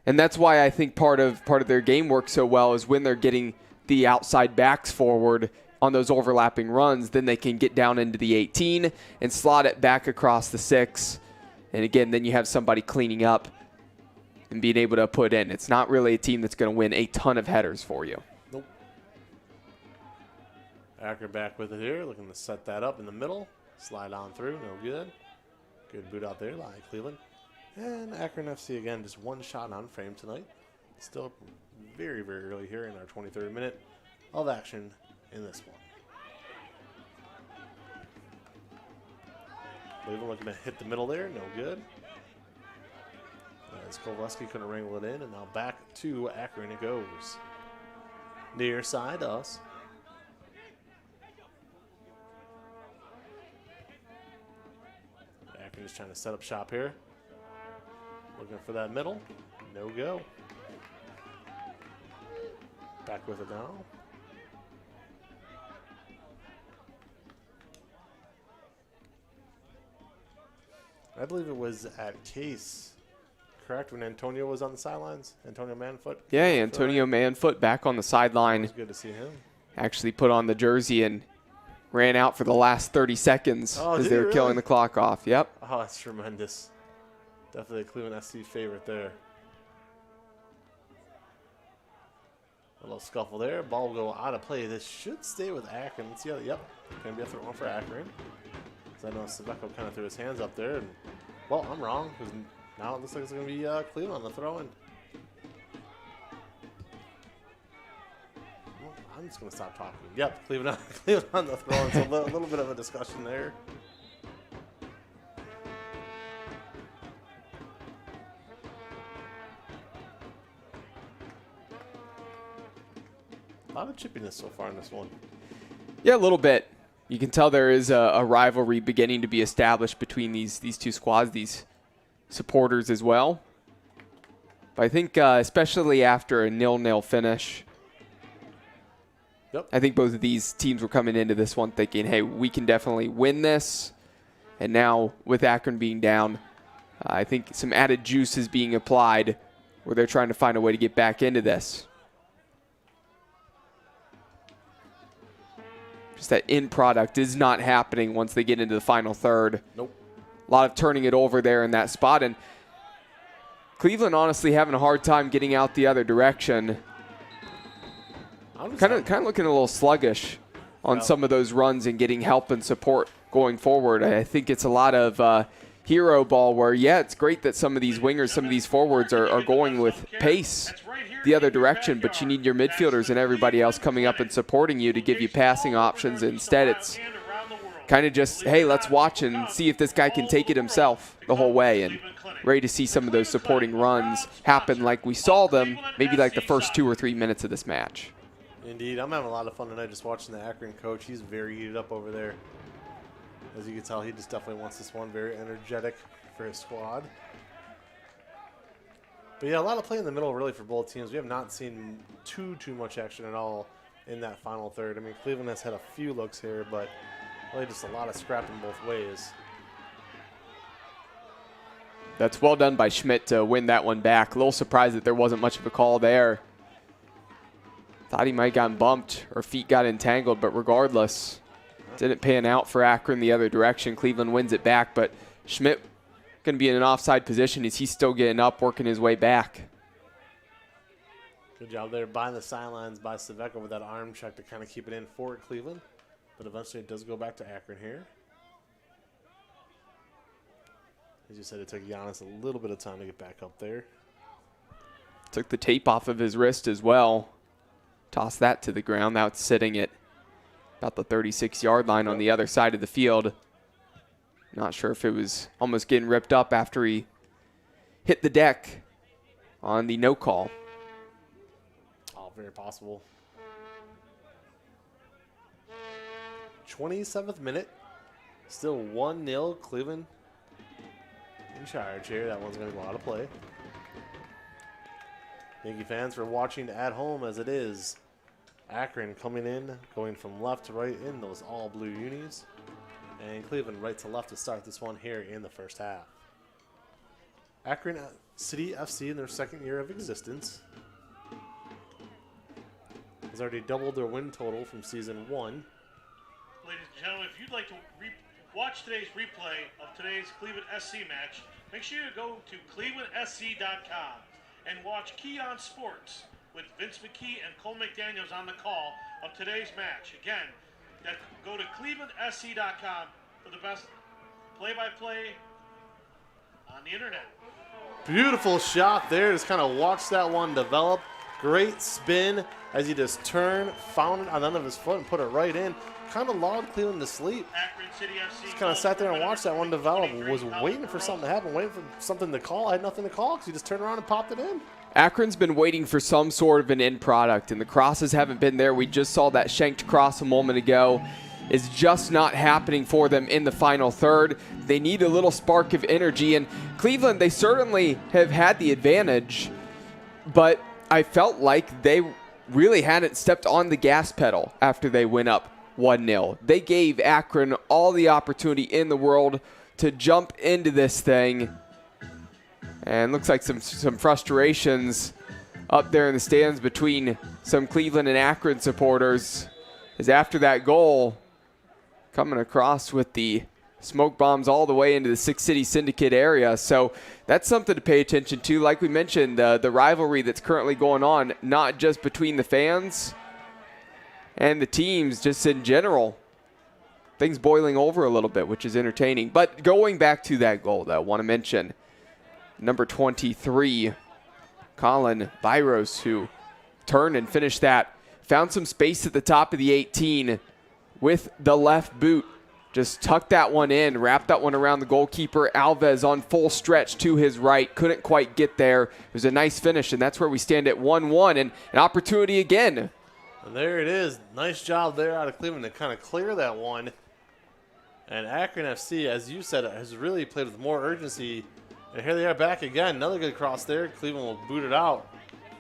And that's why I think part of their game works so well is when they're getting the outside backs forward on those overlapping runs, then they can get down into the 18 and slot it back across the 6. And again, then you have somebody cleaning up and being able to put in. It's not really a team that's going to win a ton of headers for you. Nope. Akron back with it here, looking to set that up in the middle. Slide on through, no good. Good boot out there by Cleveland. And Akron FC again, just one shot on frame tonight. Still very, very early here in our 23rd minute of action in this one. Cleveland looking to hit the middle there, no good. As Kowalski couldn't wrangle it in, and now back to Akron it goes. Near side to us. Akron is trying to set up shop here. Looking for that middle, no go. Back with it now. I believe it was at Case, correct, when Antonio was on the sidelines? Antonio Manfoot? Yeah, Antonio Manfoot back on the sideline. It was good to see him. Actually put on the jersey and ran out for the last 30 seconds as they were killing the clock off. Yep. Oh, that's tremendous. Definitely a Cleveland SC favorite there. A little scuffle there. Ball will go out of play. This should stay with Akron. Let's see how, yep, going to be a throw for Akron. I know Saveco kind of threw his hands up there. And, well, I'm wrong, because now it looks like it's going to be Cleveland on the throw-in. Well, I'm just going to stop talking. Yep, Cleveland on the throw-in. So a little bit of a discussion there. A lot of chippiness so far in this one. Yeah, a little bit. You can tell there is a rivalry beginning to be established between these two squads, these supporters as well. But I think especially after a 0-0 finish, I think both of these teams were coming into this one thinking, hey, we can definitely win this. And now with Akron being down, I think some added juice is being applied where they're trying to find a way to get back into this. Just that end product is not happening once they get into the final third. Nope. A lot of turning it over there in that spot. And Cleveland honestly having a hard time getting out the other direction. Kind of looking a little sluggish on some of those runs and getting help and support going forward. I think it's a lot of hero ball where, yeah, it's great that some of these wingers, some of these forwards are going with pace the other direction, but you need your midfielders and everybody else coming up and supporting you to give you passing options. Instead, it's kind of just, hey, let's watch and see if this guy can take it himself the whole way, and ready to see some of those supporting runs happen like we saw them maybe like the first 2 or 3 minutes of this match. Indeed. I'm having a lot of fun tonight just watching the Akron coach. He's very heated up over there. As you can tell, he just definitely wants this one, very energetic for his squad. But yeah, a lot of play in the middle really for both teams. We have not seen too much action at all in that final third. I mean, Cleveland has had a few looks here, but really just a lot of scrapping both ways. That's well done by Schmidt to win that one back. A little surprised that there wasn't much of a call there. Thought he might have gotten bumped or feet got entangled, but regardless, didn't pan out for Akron the other direction. Cleveland wins it back, but Schmidt going to be in an offside position as he's still getting up, working his way back. Good job there by the sidelines by Saveco with that arm check to kind of keep it in for Cleveland. But eventually it does go back to Akron here. As you said, it took Giannis a little bit of time to get back up there. Took the tape off of his wrist as well. Tossed that to the ground. Now it's sitting at about the 36-yard line on the other side of the field. Not sure if it was almost getting ripped up after he hit the deck on the no call. Oh, very possible. 27th minute. Still 1-0 Cleveland in charge here. That one's going to go out of play. Thank you, fans, for watching at home as it is. Akron coming in, going from left to right in those all blue unis. And Cleveland right to left to start this one here in the first half. Akron City FC in their second year of existence has already doubled their win total from season 1. Ladies and gentlemen, if you'd like to watch today's replay of today's Cleveland SC match, make sure you go to clevelandsc.com and watch Key on Sports with Vince McKee and Cole McDaniels on the call of today's match. Again, go to clevelandsc.com for the best play-by-play on the internet. Beautiful shot there. Just kind of watched that one develop. Great spin as he just turned, found it on the end of his foot and put it right in. Kind of lulled Cleveland to sleep. Akron City FC. Just kind of sat there and watched that one develop. Was waiting for something to happen, waiting for something to call. I had nothing to call because he just turned around and popped it in. Akron's been waiting for some sort of an end product, and the crosses haven't been there. We just saw that shanked cross a moment ago. Is just not happening for them in the final third. They need a little spark of energy, and Cleveland, they certainly have had the advantage, but I felt like they really hadn't stepped on the gas pedal after they went up 1-0. They gave Akron all the opportunity in the world to jump into this thing, and looks like some frustrations up there in the stands between some Cleveland and Akron supporters, as after that goal, coming across with the smoke bombs all the way into the Six City Syndicate area. So that's something to pay attention to. Like we mentioned, the rivalry that's currently going on, not just between the fans and the teams, just in general. Things boiling over a little bit, which is entertaining. But going back to that goal, though, I want to mention number 23, Colin Byros, who turned and finished that. Found some space at the top of the 18 with the left boot. Just tucked that one in, wrapped that one around the goalkeeper. Alves on full stretch to his right. Couldn't quite get there. It was a nice finish, and that's where we stand at 1-1, and an opportunity again. And there it is. Nice job there out of Cleveland to kind of clear that one. And Akron FC, as you said, has really played with more urgency. And here they are back again. Another good cross there. Cleveland will boot it out.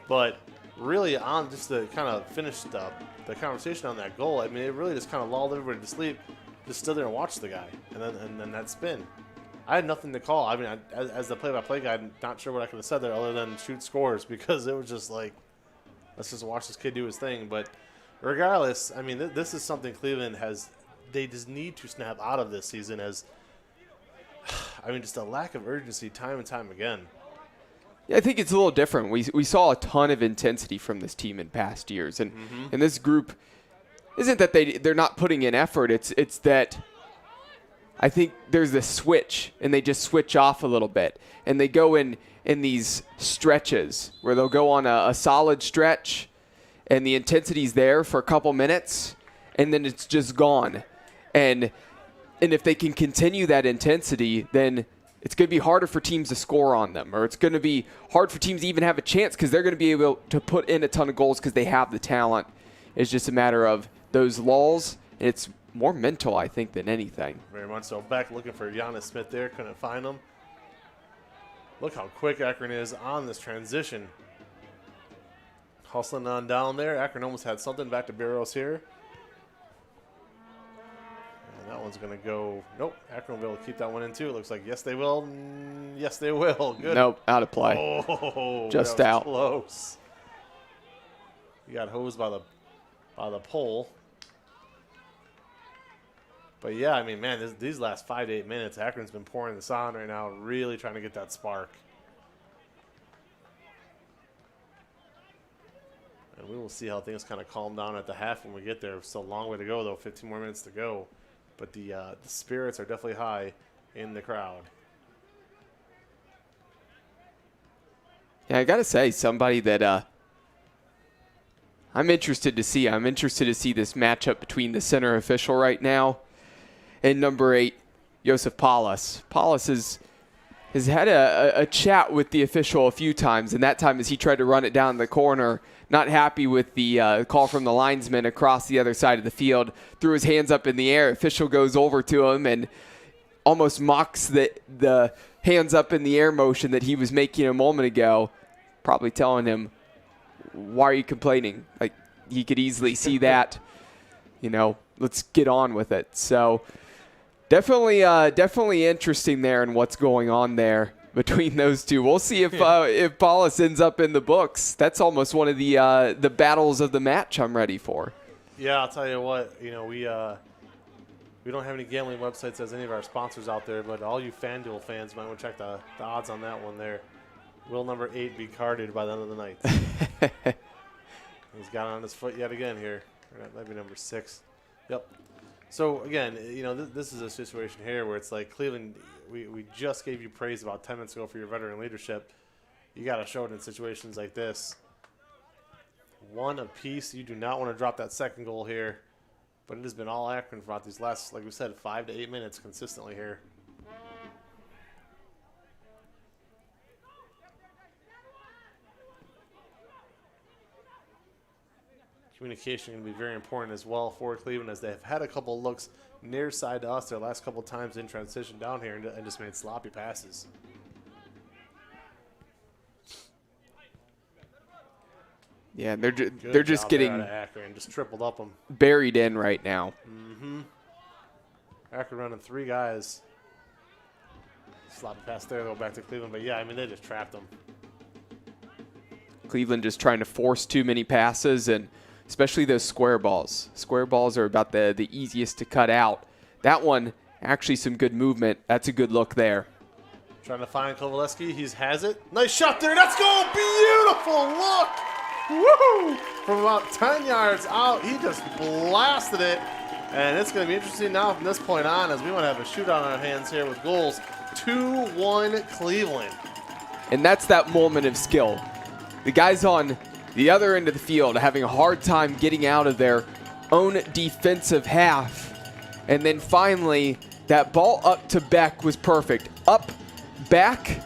But really, on just to kind of finish the conversation on that goal, I mean, it really just kind of lulled everybody to sleep. Just stood there and watched the guy. And then that spin. I had nothing to call. I mean, as the play-by-play guy, I'm not sure what I could have said there other than shoot scores, because it was just like, let's just watch this kid do his thing. But regardless, I mean, this is something Cleveland has, they just need to snap out of this season as, I mean, just a lack of urgency time and time again. Yeah, I think it's a little different. We saw a ton of intensity from this team in past years. And and this group, isn't that they're not putting in effort. It's that I think there's a switch, and they just switch off a little bit. And they go in these stretches where they'll go on a solid stretch, and the intensity's there for a couple minutes, and then it's just gone. And if they can continue that intensity, then it's going to be harder for teams to score on them, or it's going to be hard for teams to even have a chance because they're going to be able to put in a ton of goals because they have the talent. It's just a matter of those lulls, and it's more mental, I think, than anything. Very much so. Back looking for Giannis Smith there. Couldn't find him. Look how quick Akron is on this transition. Hustling on down there. Akron almost had something. Back to Barrows here. And that one's going to go. Nope. Akron will be able to keep that one in too. It looks like yes, they will. Yes, they will. Good. Nope. Out of play. Oh, just that was out. Close. You got hosed by the pole. But yeah, I mean, man, these last 5 to 8 minutes, Akron's been pouring this on right now, really trying to get that spark. And we will see how things kind of calm down at the half when we get there. Still a long way to go, though. 15 more minutes to go. But the spirits are definitely high in the crowd. Yeah, I got to say, somebody that I'm interested to see. I'm interested to see this matchup between the center official right now and number 8, Josef Paulus. Paulus has had a chat with the official a few times, and that time as he tried to run it down the corner, not happy with the call from the linesman across the other side of the field, threw his hands up in the air. Official goes over to him and almost mocks the hands up in the air motion that he was making a moment ago, probably telling him, why are you complaining? Like, he could easily see that, let's get on with it. So definitely interesting there in what's going on there between those two. We'll see if Paulus ends up in the books. That's almost one of the battles of the match I'm ready for. Yeah, I'll tell you what, we don't have any gambling websites as any of our sponsors out there, but all you FanDuel fans might want to check the odds on that one there. Will number 8 be carded by the end of the night? He's got on his foot yet again here. That might be number 6. Yep. So, again, this is a situation here where it's like Cleveland, we just gave you praise about 10 minutes ago for your veteran leadership. You got to show it in situations like this. One apiece. You do not want to drop that second goal here. But it has been all Akron throughout these last, like we said, 5 to 8 minutes consistently here. Communication going to be very important as well for Cleveland, as they have had a couple looks near side to us their last couple times in transition down here and just made sloppy passes. Yeah, they're just getting out of Akron, just tripled up them. Buried in right now. Mm-hmm. Akron running 3 guys. Sloppy pass there, though, back to Cleveland. But, yeah, I mean, they just trapped them. Cleveland just trying to force too many passes, and especially those square balls. Square balls are about the easiest to cut out. That one, actually some good movement. That's a good look there. Trying to find Kovaleski. He has it. Nice shot there. Let's go. Beautiful look. Woo! From about 10 yards out, he just blasted it. And it's going to be interesting now from this point on, as we want to have a shootout on our hands here with goals. 2-1 Cleveland. And that's that moment of skill. The guys on the other end of the field having a hard time getting out of their own defensive half. And then finally, that ball up to Beck was perfect. Up, back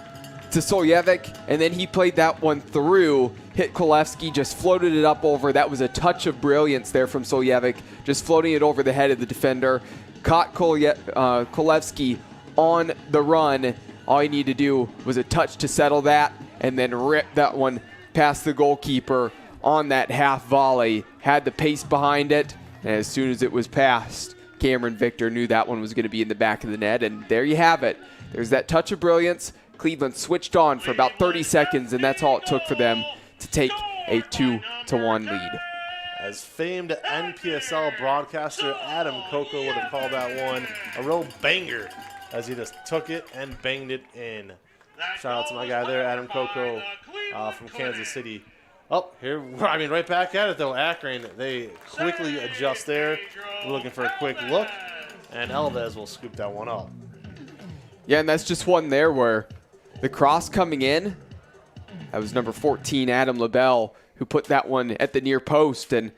to Soljevic, and then he played that one through. Hit Kolevsky, just floated it up over. That was a touch of brilliance there from Soljevic, just floating it over the head of the defender. Caught Kolevsky on the run. All he needed to do was a touch to settle that, and then rip that one past the goalkeeper on that half volley. Had the pace behind it, and as soon as it was passed, Cameron Victor knew that one was going to be in the back of the net, and there you have it. There's that touch of brilliance. Cleveland switched on for about 30 seconds, and that's all it took for them to take a 2-1 lead. As famed NPSL broadcaster Adam Coco would have called that one a real banger, as he just took it and banged it in. Shout out to my guy there, Adam Coco from Kansas City. Oh, here, I mean, right back at it, though. Akron, they quickly adjust there. We're looking for a quick look, and Alves will scoop that one up. Yeah, and that's just one there where the cross coming in, that was number 14, Adam LaBelle, who put that one at the near post. And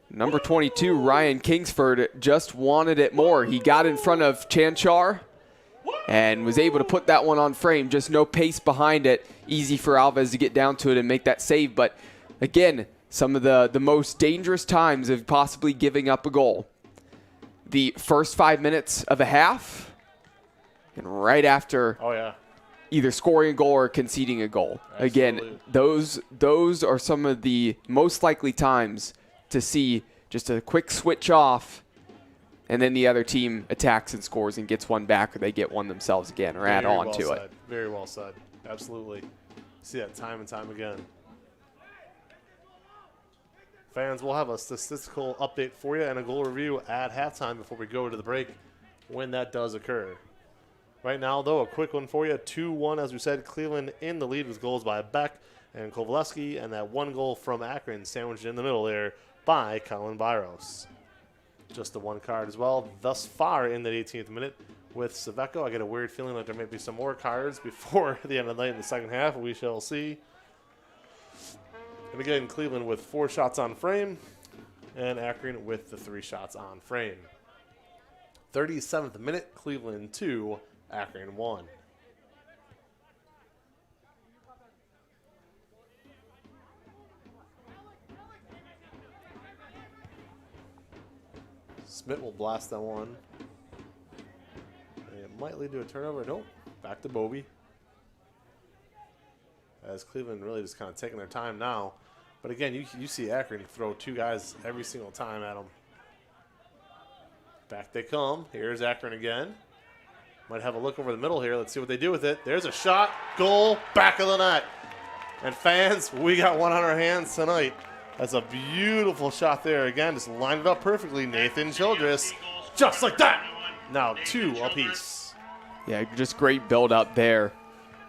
number 22, Ryan Kingsford, just wanted it more. He got in front of Chanchar and was able to put that one on frame. Just no pace behind it. Easy for Alves to get down to it and make that save. But again, some of the most dangerous times of possibly giving up a goal. The first 5 minutes of a half, and right after either scoring a goal or conceding a goal. Absolutely. Again, those are some of the most likely times to see just a quick switch off, and then the other team attacks and scores and gets one back, or they get one themselves again, or add on to it. Very well said. Absolutely. See that time and time again. Fans, we'll have a statistical update for you and a goal review at halftime before we go to the break when that does occur. Right now, though, a quick one for you. 2-1, as we said, Cleveland in the lead with goals by Beck and Kovaleski, and that one goal from Akron sandwiched in the middle there by Colin Byros. Just the one card as well thus far in the 18th minute with Saveco. I get a weird feeling like there may be some more cards before the end of the night in the second half. We shall see. And again, Cleveland with 4 shots on frame, and Akron with the 3 shots on frame. 37th minute, Cleveland 2, Akron 1. Smith will blast that one. And it might lead to a turnover. Nope. Back to Bobby. As Cleveland really just kind of taking their time now. But again, you see Akron throw 2 guys every single time at them. Back they come. Here's Akron again. Might have a look over the middle here. Let's see what they do with it. There's a shot. Goal. Back of the net. And fans, we got one on our hands tonight. That's a beautiful shot there. Again, just lined it up perfectly. Nathan Childress. Just like that. Now 2 apiece. Yeah, just great build up there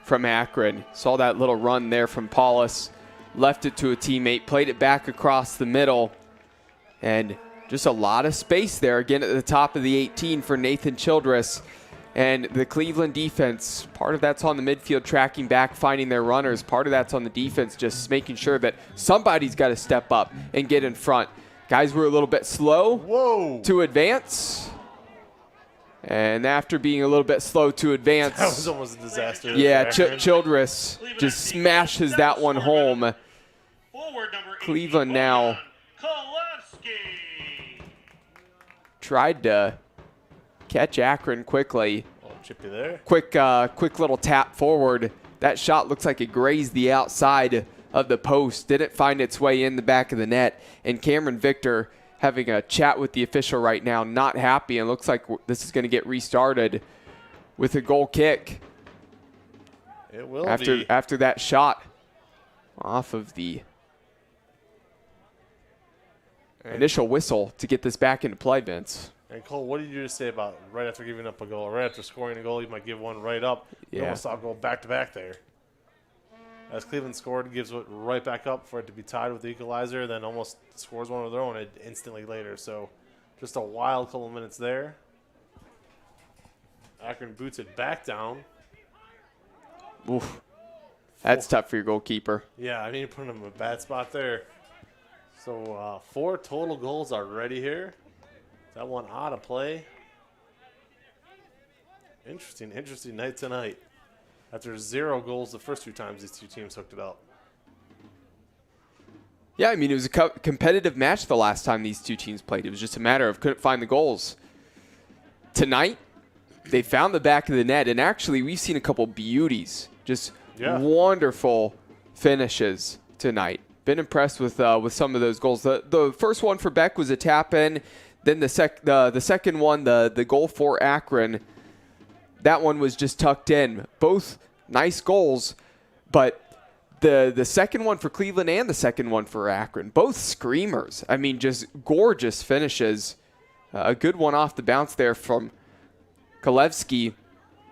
from Akron. Saw that little run there from Paulus. Left it to a teammate. Played it back across the middle. And just a lot of space there. Again, at the top of the 18 for Nathan Childress. And the Cleveland defense, part of that's on the midfield tracking back, finding their runners. Part of that's on the defense just making sure that somebody's got to step up and get in front. Guys were a little bit slow to advance. And after being a little bit slow to advance. That was almost a disaster. Yeah, Childress just smashes that one home. Cleveland now tried to catch Akron quickly. Chippy there. Quick little tap forward. That shot looks like it grazed the outside of the post. Didn't find its way in the back of the net. And Cameron Victor having a chat with the official right now, not happy, and looks like this is going to get restarted with a goal kick. It will after that shot off of the initial whistle to get this back into play, Vince. And Cole, what did you just say about right after giving up a goal, right after scoring a goal, you might give one right up? You almost saw it go back to back there. As Cleveland scored, gives it right back up for it to be tied with the equalizer, then almost scores one of their own instantly later. So just a wild couple of minutes there. Akron boots it back down. Oof. That's tough for your goalkeeper. Yeah, I mean, you put him in a bad spot there. So 4 total goals already here. That one out of play. Interesting night tonight. After 0 goals the first 2 times these 2 teams hooked it up. Yeah, I mean, it was a competitive match the last time these 2 teams played. It was just a matter of couldn't find the goals. Tonight, they found the back of the net, and actually we've seen a couple beauties. Just wonderful finishes tonight. Been impressed with some of those goals. The first one for Beck was a tap in. Then the second one, the goal for Akron, that one was just tucked in. Both nice goals, but the second one for Cleveland and the second one for Akron, both screamers. I mean, just gorgeous finishes. A good one off the bounce there from Kalevsky,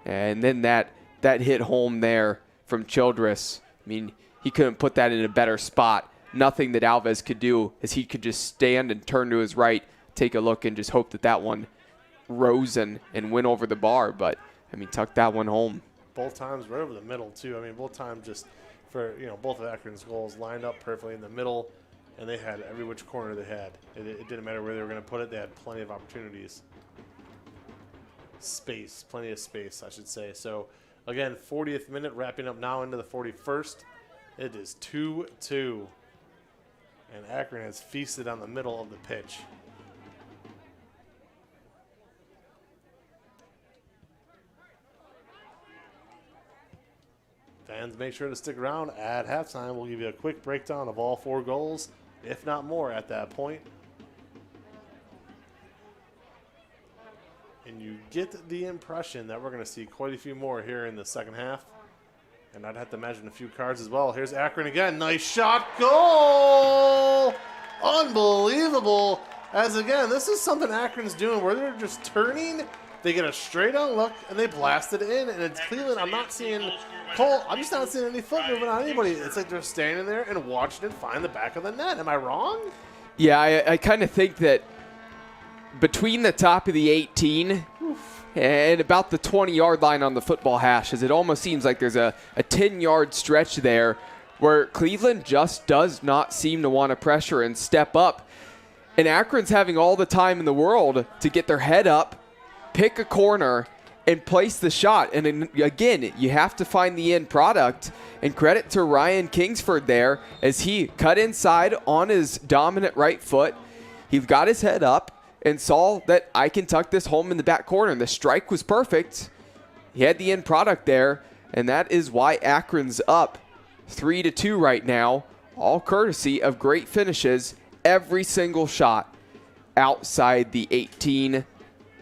and then that hit home there from Childress. I mean, he couldn't put that in a better spot. Nothing that Alves could do, as he could just stand and turn to his right, take a look, and just hope that one rose and went over the bar. But, I mean, tuck that one home. Both times right over the middle, too. I mean, both times just for, both of Akron's goals lined up perfectly in the middle, and they had every which corner they had. It didn't matter where they were going to put it. They had plenty of opportunities. Plenty of space, I should say. So, again, 40th minute, wrapping up now into the 41st. It is 2-2. And Akron has feasted on the middle of the pitch. Fans, make sure to stick around at halftime. We'll give you a quick breakdown of all 4 goals, if not more, at that point. And you get the impression that we're going to see quite a few more here in the second half. And I'd have to imagine a few cards as well. Here's Akron again. Nice shot. Goal! Unbelievable. As again, this is something Akron's doing where they're just turning. They get a straight on look and they blast it in. And it's Cleveland. I'm not seeing Cole. I'm just not seeing any foot movement on anybody. It's like they're standing there and watching it find the back of the net. Am I wrong? Yeah, I kind of think that between the top of the 18 and about the 20-yard line on the football hashes, it almost seems like there's a 10-yard stretch there where Cleveland just does not seem to want to pressure and step up. And Akron's having all the time in the world to get their head up, pick a corner, and place the shot. And then, again, you have to find the end product. And credit to Ryan Kingsford there as he cut inside on his dominant right foot. He got his head up and saw that I can tuck this home in the back corner. And the strike was perfect. He had the end product there, and that is why Akron's up 3-2 right now, all courtesy of great finishes. Every single shot outside the 18.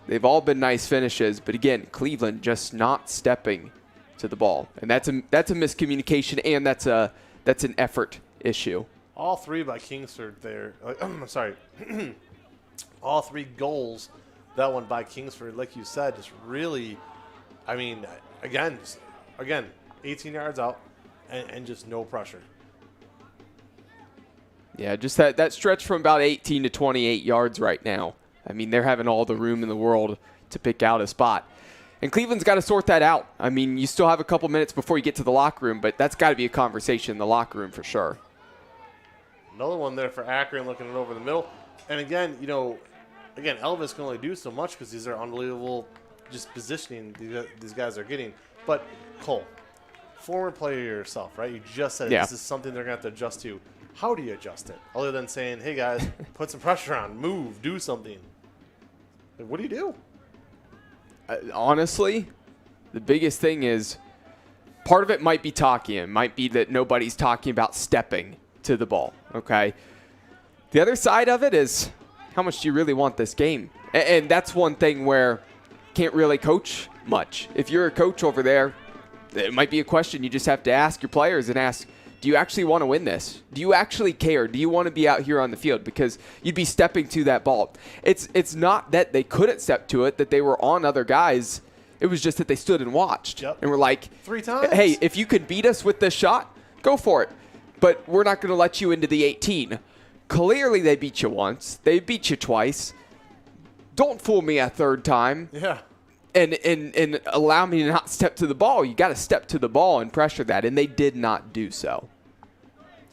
They've all been nice finishes, but again, Cleveland just not stepping to the ball. And that's a miscommunication, and that's an effort issue. All 3 by Kingsford there. Sorry. All 3 goals, that one by Kingsford, like you said, just really, I mean, again, 18 yards out and just no pressure. Yeah, just that stretch from about 18 to 28 yards right now. I mean, they're having all the room in the world to pick out a spot. And Cleveland's got to sort that out. I mean, you still have a couple minutes before you get to the locker room, but that's got to be a conversation in the locker room for sure. Another one there for Akron, looking it over the middle. And again, Elvis can only do so much because these are unbelievable just positioning these guys are getting. But Cole, former player yourself, right? You just said this is something they're going to have to adjust to. How do you adjust it? Other than saying, hey, guys, put some pressure on, move, do something. Like, what do you do? Honestly, the biggest thing is part of it might be talking. It might be that nobody's talking about stepping to the ball, okay? The other side of it is how much do you really want this game? And that's one thing where can't really coach much. If you're a coach over there, it might be a question you just have to ask your players and ask, do you actually want to win this? Do you actually care? Do you want to be out here on the field? Because you'd be stepping to that ball. It's not that they couldn't step to it, that they were on other guys. It was just that they stood and watched. Yep. And were like, 3 times. Hey, if you can beat us with this shot, go for it. But we're not going to let you into the 18. Clearly they beat you once. They beat you twice. Don't fool me a third time. Yeah. And allow me to not step to the ball. You got to step to the ball and pressure that, and they did not do so.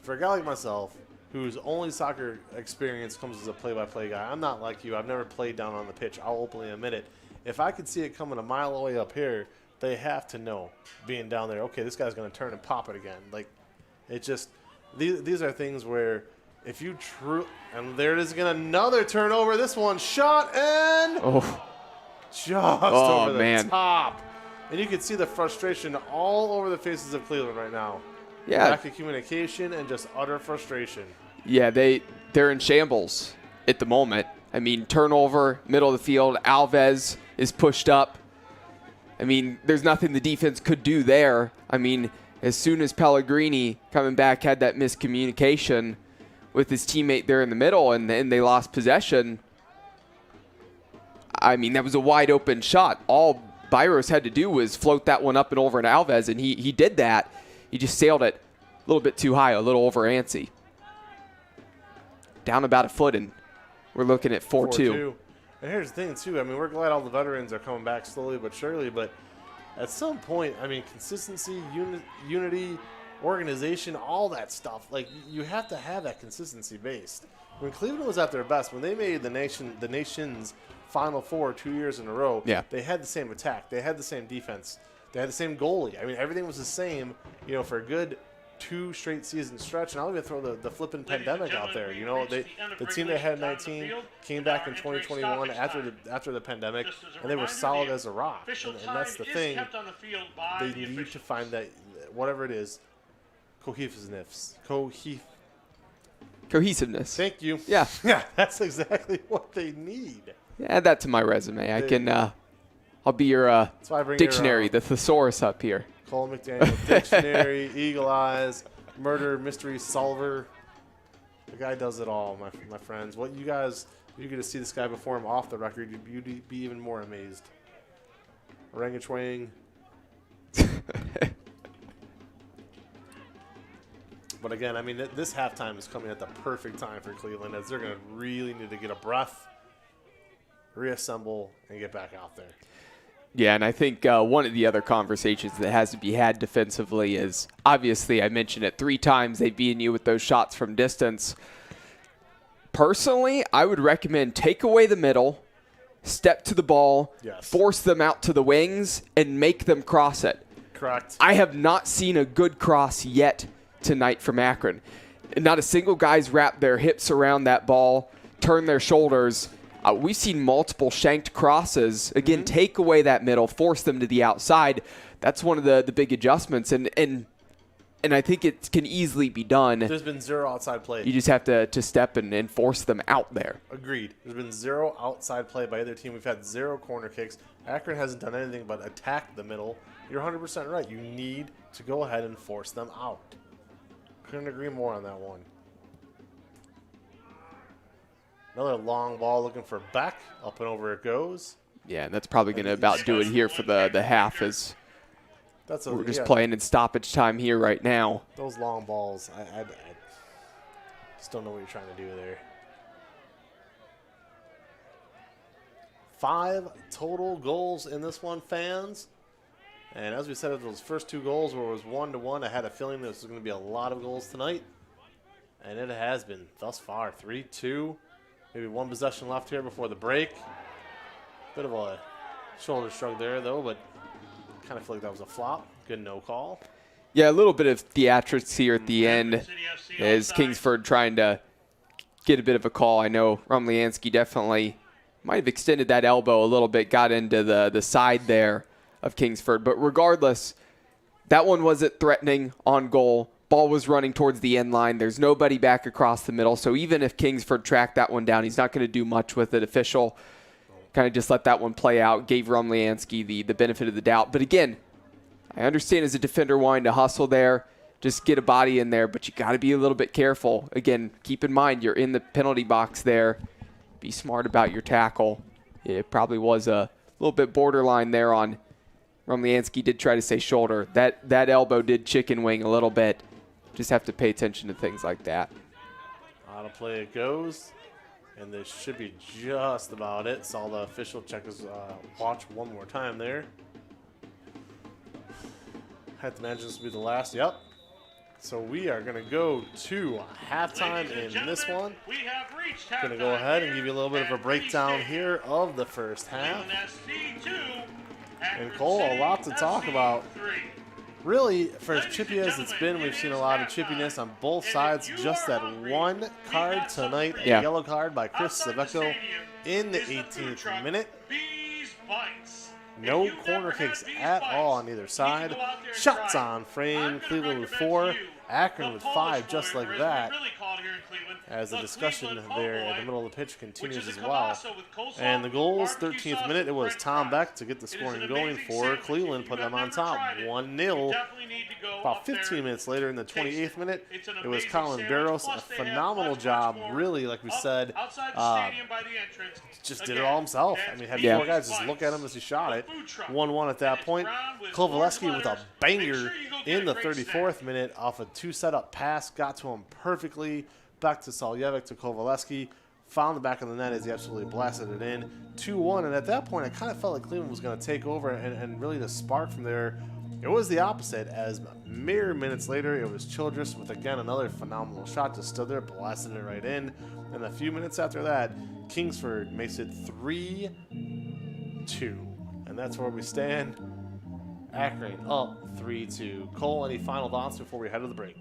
For a guy like myself, whose only soccer experience comes as a play-by-play guy, I'm not like you. I've never played down on the pitch. I'll openly admit it. If I could see it coming a mile away up here, they have to know, being down there, okay, this guy's going to turn and pop it again. Like, it just – these are things where if you and there it is again, another turnover. This one shot and just over the top. And you can see the frustration all over the faces of Cleveland right now. Yeah. Lack of communication and just utter frustration. Yeah, they're in shambles at the moment. I mean, turnover, middle of the field. Alves is pushed up. I mean, there's nothing the defense could do there. I mean, as soon as Pellegrini coming back had that miscommunication with his teammate there in the middle and then they lost possession, I mean, that was a wide open shot. All Byros had to do was float that one up and over to Alves, and he did that. He just sailed it a little bit too high, a little over antsy. Down about a foot, and we're looking at 4-2. And here's the thing, too. I mean, we're glad all the veterans are coming back slowly but surely, but at some point, I mean, consistency, unity, organization, all that stuff, like, you have to have that consistency based. When Cleveland was at their best, when they made the nation's Final Four 2 years in a row, they had the same attack. They had the same defense. They had the same goalie. I mean, everything was the same, for a good 2 straight season stretch. And I'll even throw the flipping pandemic out there. The team they had in 19 came back in 2021 after the pandemic, and they were solid as a rock. And that's the thing. They need to find that, whatever it is, cohesiveness. Cohesiveness. Thank you. Yeah. Yeah, that's exactly what they need. Add that to my resume. I can. I'll be your dictionary, the thesaurus up here. Cole McDaniel dictionary, eagle eyes, murder mystery solver. The guy does it all, my friends. What you guys, if you get to see this guy perform off the record, you'd be even more amazed. Orangutan. But again, I mean, this halftime is coming at the perfect time for Cleveland, as they're going to really need to get a breath, reassemble, and get back out there. Yeah, and I think one of the other conversations that has to be had defensively is, obviously, I mentioned it 3 times, they beat you with those shots from distance. Personally, I would recommend take away the middle, step to the ball, force them out to the wings, and make them cross it. Correct. I have not seen a good cross yet tonight from Akron. Not a single guy's wrapped their hips around that ball, turn their shoulders. We've seen multiple shanked crosses. Again, take away that middle, force them to the outside. That's one of the big adjustments, and I think it can easily be done. There's been 0 outside play. You just have to step and force them out there. Agreed. There's been 0 outside play by either team. We've had 0 corner kicks. Akron hasn't done anything but attack the middle. You're 100% right. You need to go ahead and force them out. Couldn't agree more on that one. Another long ball looking for Beck. Up and over it goes. Yeah, and that's probably going to about do it here for the half, as we're just playing in stoppage time here right now. Those long balls, I just don't know what you're trying to do there. 5 total goals in this one, fans. And as we said, those first 2 goals where it was 1-1, I had a feeling this was going to be a lot of goals tonight. And it has been thus far. 3-2. Maybe 1 possession left here before the break. Bit of a shoulder shrug there, though, but kind of feel like that was a flop. Good no call. Yeah, a little bit of theatrics here at the end as Kingsford trying to get a bit of a call. I know Rumliansky definitely might have extended that elbow a little bit, got into the side there of Kingsford. But regardless, that one wasn't threatening on goal. Ball was running towards the end line. There's nobody back across the middle. So even if Kingsford tracked that one down, he's not going to do much with it. Official kind of just let that one play out, gave Rumliansky the benefit of the doubt. But again, I understand as a defender wanting to hustle there, just get a body in there, but you got to be a little bit careful. Again, keep in mind you're in the penalty box there. Be smart about your tackle. It probably was a little bit borderline there on Rumliansky. Did try to say shoulder. That elbow did chicken wing a little bit. Just have to pay attention to things like that. Out of play it goes. And this should be just about it. Saw the official check his watch one more time there. Had to imagine this will be the last. Yep. So we are going to go to halftime in this one. Going to go ahead and give you a little bit of a breakdown here of the first half. And Cole, a lot to talk about. Really, for as chippy as it's been, we've seen a lot of chippiness on both sides. Just that one card tonight, a yellow card by Chris Saveco in the 18th minute. No corner kicks at all on either side. Shots on frame, Cleveland with 4, Akron with 5, just like that. As the discussion there in the middle of the pitch continues as well. And the goals, 13th minute, it was Tom Beck to get the scoring going for Cleveland, put them on top, 1-0. About 15 minutes later in the 28th minute, it was Colin Barros, a phenomenal job, really, like we said, just did it all himself. I mean, had 4 guys just look at him as he shot it. 1-1 at that point. Kovaleski with a banger in the 34th minute off a 2 setup pass, got to him perfectly. Back to Saljevic to Kovaleski. Found the back of the net as he absolutely blasted it in. 2-1, and at that point, I kind of felt like Cleveland was going to take over and really the spark from there. It was the opposite, as mere minutes later, it was Childress with, again, another phenomenal shot. Just stood there, blasted it right in. And a few minutes after that, Kingsford makes it 3-2. And that's where we stand. Akron up 3-2. Cole, any final thoughts before we head to the break?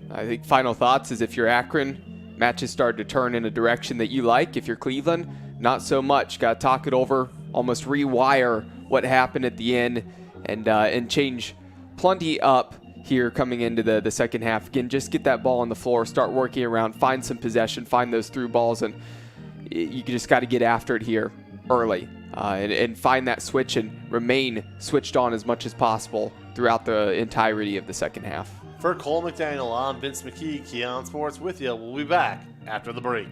I think final thoughts is if you're Akron, matches start to turn in a direction that you like. If you're Cleveland, not so much. Got to talk it over, almost rewire what happened at the end, and change plenty up here coming into the second half. Again, just get that ball on the floor, start working around, find some possession, find those through balls, and you just got to get after it here early and find that switch and remain switched on as much as possible throughout the entirety of the second half. For Cole McDaniel, I'm Vince McKee, Keon Sports with you. We'll be back after the break.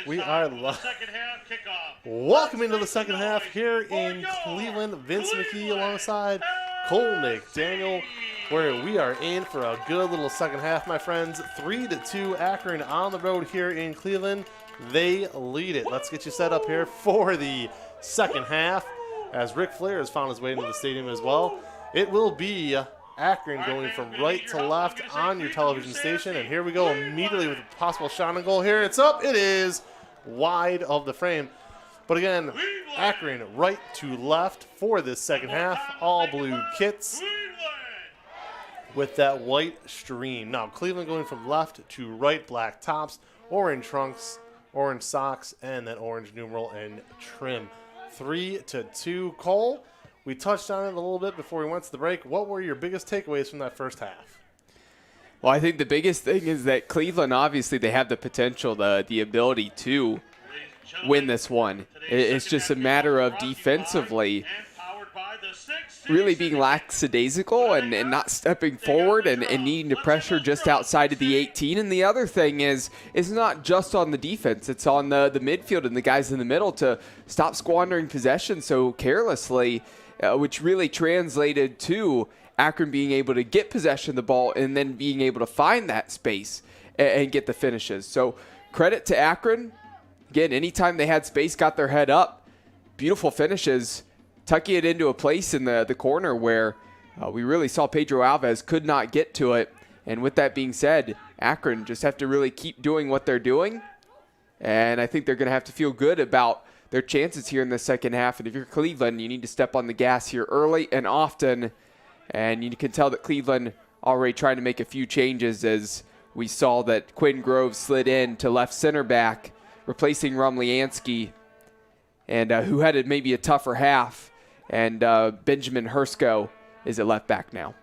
We are live. Second half kickoff. Welcome into the second half here in Cleveland. Vince McKee alongside Cole McDaniel, where we are in for a good little second half, my friends. 3-2 Akron on the road here in Cleveland. They lead it. Let's get you set up here for the second half as Ric Flair has found his way into the stadium as well. It will be Akron going from right to left on your television station. And here we go immediately with a possible shot on goal here. It's up. It is wide of the frame. But again, Akron right to left for this second half. All blue kits with that white stream. Now Cleveland going from left to right, black tops, orange trunks, orange socks, and then orange numeral and trim. 3-2. Cole, we touched on it a little bit before we went to the break. What were your biggest takeaways from that first half? Well, I think the biggest thing is that Cleveland, obviously, they have the potential, the ability to win this one. It's just a matter of defensively really being lackadaisical and not stepping forward and needing to pressure just outside of the 18. And the other thing is, it's not just on the defense. It's on the midfield and the guys in the middle to stop squandering possession so carelessly, which really translated to Akron being able to get possession of the ball and then being able to find that space and get the finishes. So credit to Akron. Again, anytime they had space, got their head up, beautiful finishes, tucking it into a place in the corner where we really saw Pedro Alves could not get to it. And with that being said, Akron just have to really keep doing what they're doing. And I think they're going to have to feel good about their chances here in the second half. And if you're Cleveland, you need to step on the gas here early and often. And you can tell that Cleveland already trying to make a few changes as we saw that Quinn Groves slid in to left center back, replacing Rumliansky, and who had maybe a tougher half. And Benjamin Hersko is at left back now.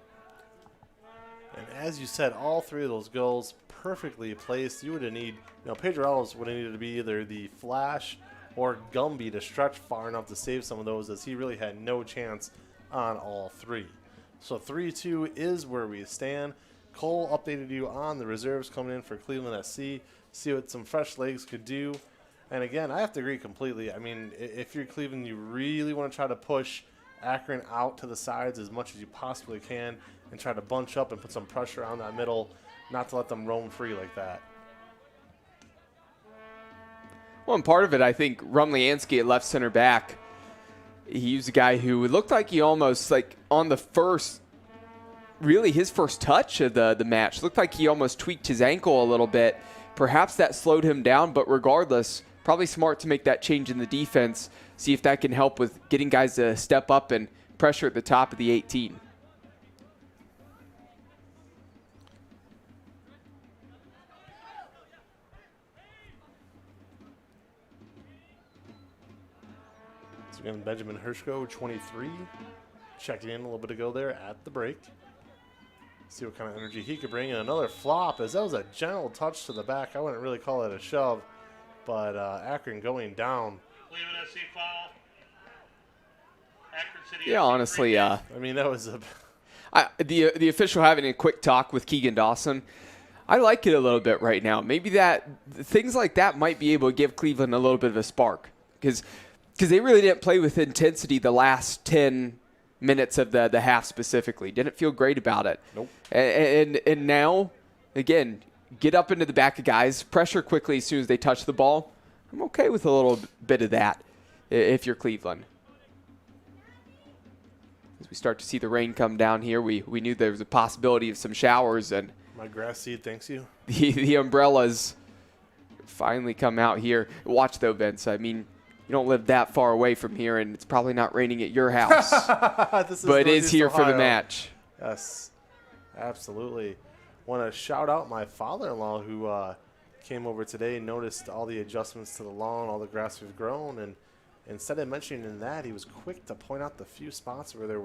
And as you said, all three of those goals perfectly placed. You would have needed, Pedro Alves would have needed to be either the Flash or Gumby to stretch far enough to save some of those, as he really had no chance on all three. So 3-2 is where we stand. Cole updated you on the reserves coming in for Cleveland SC. See what some fresh legs could do. And again, I have to agree completely. I mean, if you're Cleveland, you really want to try to push Akron out to the sides as much as you possibly can and try to bunch up and put some pressure on that middle, not to let them roam free like that. Well, and part of it, I think, Rumliansky at left center back, he was a guy who looked like he almost, like, on the first, really his first touch of the match, looked like he almost tweaked his ankle a little bit. Perhaps that slowed him down, but regardless, probably smart to make that change in the defense, see if that can help with getting guys to step up and pressure at the top of the 18. So again, Benjamin Hersko, 23, checking in a little bit ago there at the break. See what kind of energy he could bring. And another flop, as that was a gentle touch to the back. I wouldn't really call it a shove, but Akron going down. Cleveland SC foul. Akron City. Yeah, honestly, I mean, that was a... the official having a quick talk with Keegan Dawson, I like it a little bit right now. Maybe that things like that might be able to give Cleveland a little bit of a spark, because they really didn't play with intensity the last 10 minutes of the half specifically. Didn't feel great about it. Nope. And now, again, get up into the back of guys, pressure quickly as soon as they touch the ball. I'm okay with a little bit of that if you're Cleveland. As we start to see the rain come down here, we knew there was a possibility of some showers, and my grass seed thanks you. The umbrellas finally come out here. Watch though, Vince. I mean, you don't live that far away from here, and it's probably not raining at your house. But it is here Ohio. for the match. Yes, absolutely. Want to shout out my father-in-law who came over today and noticed all the adjustments to the lawn, all the grass we've grown, and instead of mentioning that, he was quick to point out the few spots where there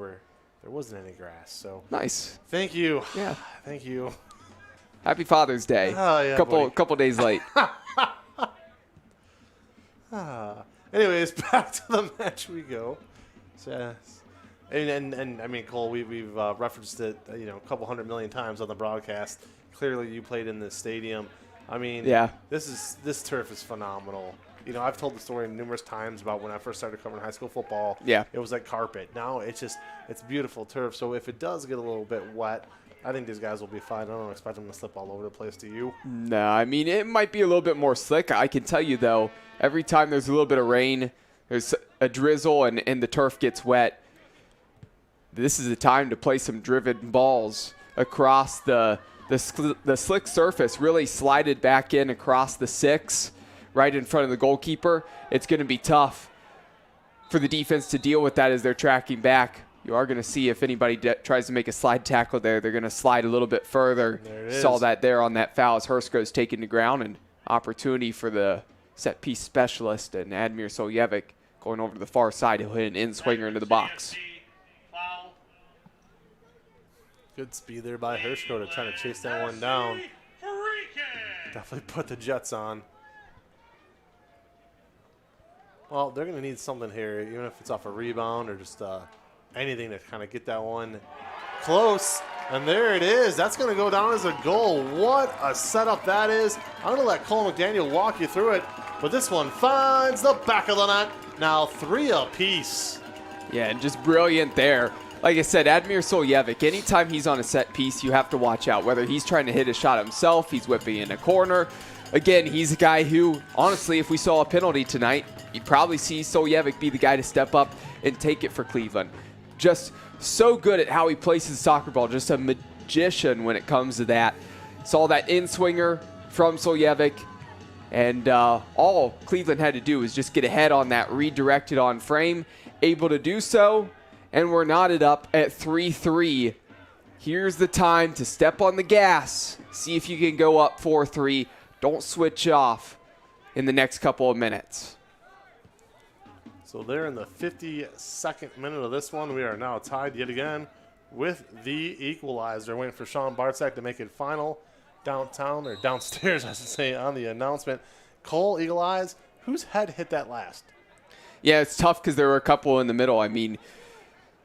wasn't any grass. So nice. Thank you. Yeah. Thank you. Happy Father's Day. Oh, yeah, couple days late. Anyways, back to the match we go. So, and I mean, Cole, we've referenced it, a couple 100 million times on the broadcast. Clearly, you played in this stadium. I mean, Yeah. this turf is phenomenal. You know, I've told the story numerous times about when I first started covering high school football. Yeah. It was like carpet. Now it's beautiful turf. So if it does get a little bit wet, I think these guys will be fine. I don't expect them to slip all over the place. Do you? No, I mean, it might be a little bit more slick. I can tell you, though, every time there's a little bit of rain, there's a drizzle and the turf gets wet, this is the time to play some driven balls across the slick surface, really slide it back in across the 6, right in front of the goalkeeper. It's going to be tough for the defense to deal with that as they're tracking back. You are going to see if anybody tries to make a slide tackle there, they're going to slide a little bit further. There it is. Saw that there on that foul as Hersko's taken to ground, and opportunity for the set-piece specialist and Admir Soljevic going over to the far side. He'll hit an in-swinger into the box. Foul. Good speed there by Hershko to try to chase that one down. Free kick. Definitely put the Jets on. Well, they're going to need something here, even if it's off a rebound or just anything to kind of get that one close. And there it is. That's going to go down as a goal. What a setup that is. I'm going to let Cole McDaniel walk you through it. But this one finds the back of the net. Now 3 apiece. Yeah, and just brilliant there. Like I said, Admir Soljevic, anytime he's on a set piece, you have to watch out. Whether he's trying to hit a shot himself, he's whipping in a corner. Again, he's a guy who, honestly, if we saw a penalty tonight, you'd probably see Soljevic be the guy to step up and take it for Cleveland. Just so good at how he places the soccer ball. Just a magician when it comes to that. Saw that in-swinger from Soljevic. And all Cleveland had to do was just get ahead on that, redirected on frame. Able to do so. And we're knotted up at 3-3. Here's the time to step on the gas. See if you can go up 4-3. Don't switch off in the next couple of minutes. So they're in the 52nd minute of this one. We are now tied yet again with the equalizer. Waiting for Sean Bartzak to make it final downtown, or downstairs, I should say, on the announcement. Cole, Eagle Eyes, whose head hit that last? Yeah, it's tough because there were a couple in the middle. I mean,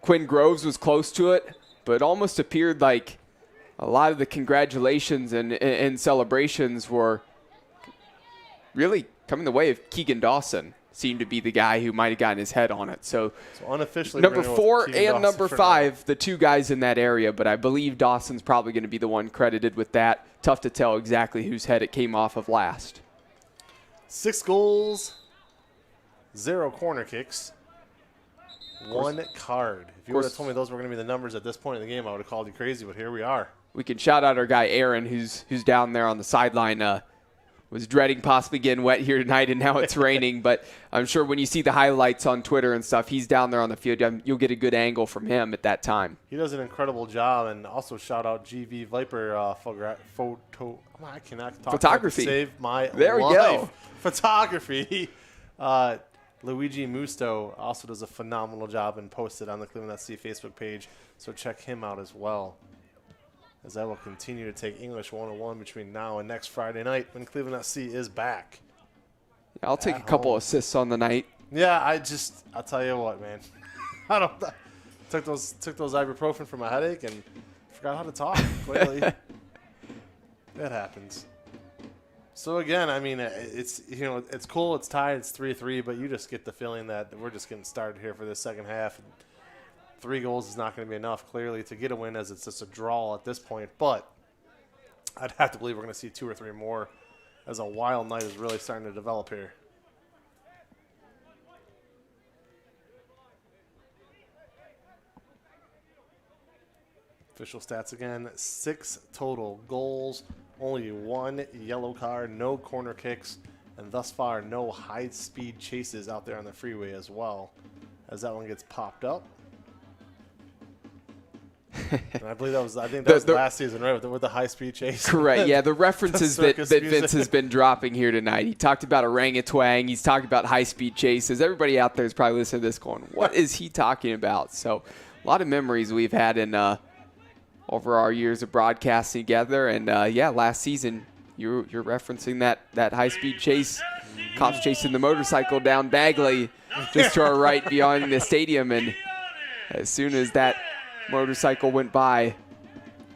Quinn Groves was close to it, but it almost appeared like a lot of the congratulations and celebrations were really coming the way of Keegan Dawson. Seemed to be the guy who might have gotten his head on it. So unofficially, number 4 and number 5, the 2 guys in that area, but I believe Dawson's probably going to be the one credited with that. Tough to tell exactly whose head it came off of last. 6 goals, 0 corner kicks, 1 card. If you would have told me those were going to be the numbers at this point in the game, I would have called you crazy, but here we are. We can shout out our guy Aaron, who's down there on the sideline. Was dreading possibly getting wet here tonight, and now it's raining. But I'm sure when you see the highlights on Twitter and stuff, he's down there on the field. You'll get a good angle from him at that time. He does an incredible job, and also shout out GV Viper I cannot talk. Photography. Save my there life. We go. Photography. Luigi Musto also does a phenomenal job and posted on the Cleveland SC Facebook page, so check him out as well, as I will continue to take English 101 between now and next Friday night when Cleveland SC is back. I'll take a couple assists on the night. Yeah, I'll tell you what, man. Took those ibuprofen for my headache and forgot how to talk quickly. That happens. So again, I mean, it's cool, it's tied, it's 3-3, but you just get the feeling that we're just getting started here for this second half. 3 goals is not going to be enough, clearly, to get a win, as it's just a draw at this point. But I'd have to believe we're going to see 2 or 3 more, as a wild night is really starting to develop here. Official stats again, 6 total goals, only 1 yellow card, no corner kicks, and thus far no high-speed chases out there on the freeway as well, as that one gets popped up. And I believe that was last season, right, with the high-speed chase. Correct, yeah, the references that Vince has been dropping here tonight. He talked about orangutan, he's talked about high-speed chases. Everybody out there is probably listening to this going, what is he talking about? So a lot of memories we've had in over our years of broadcasting together. And, last season you're referencing that high-speed chase. Cops chasing the motorcycle down Bagley just to our right beyond the stadium. And as soon as that motorcycle went by,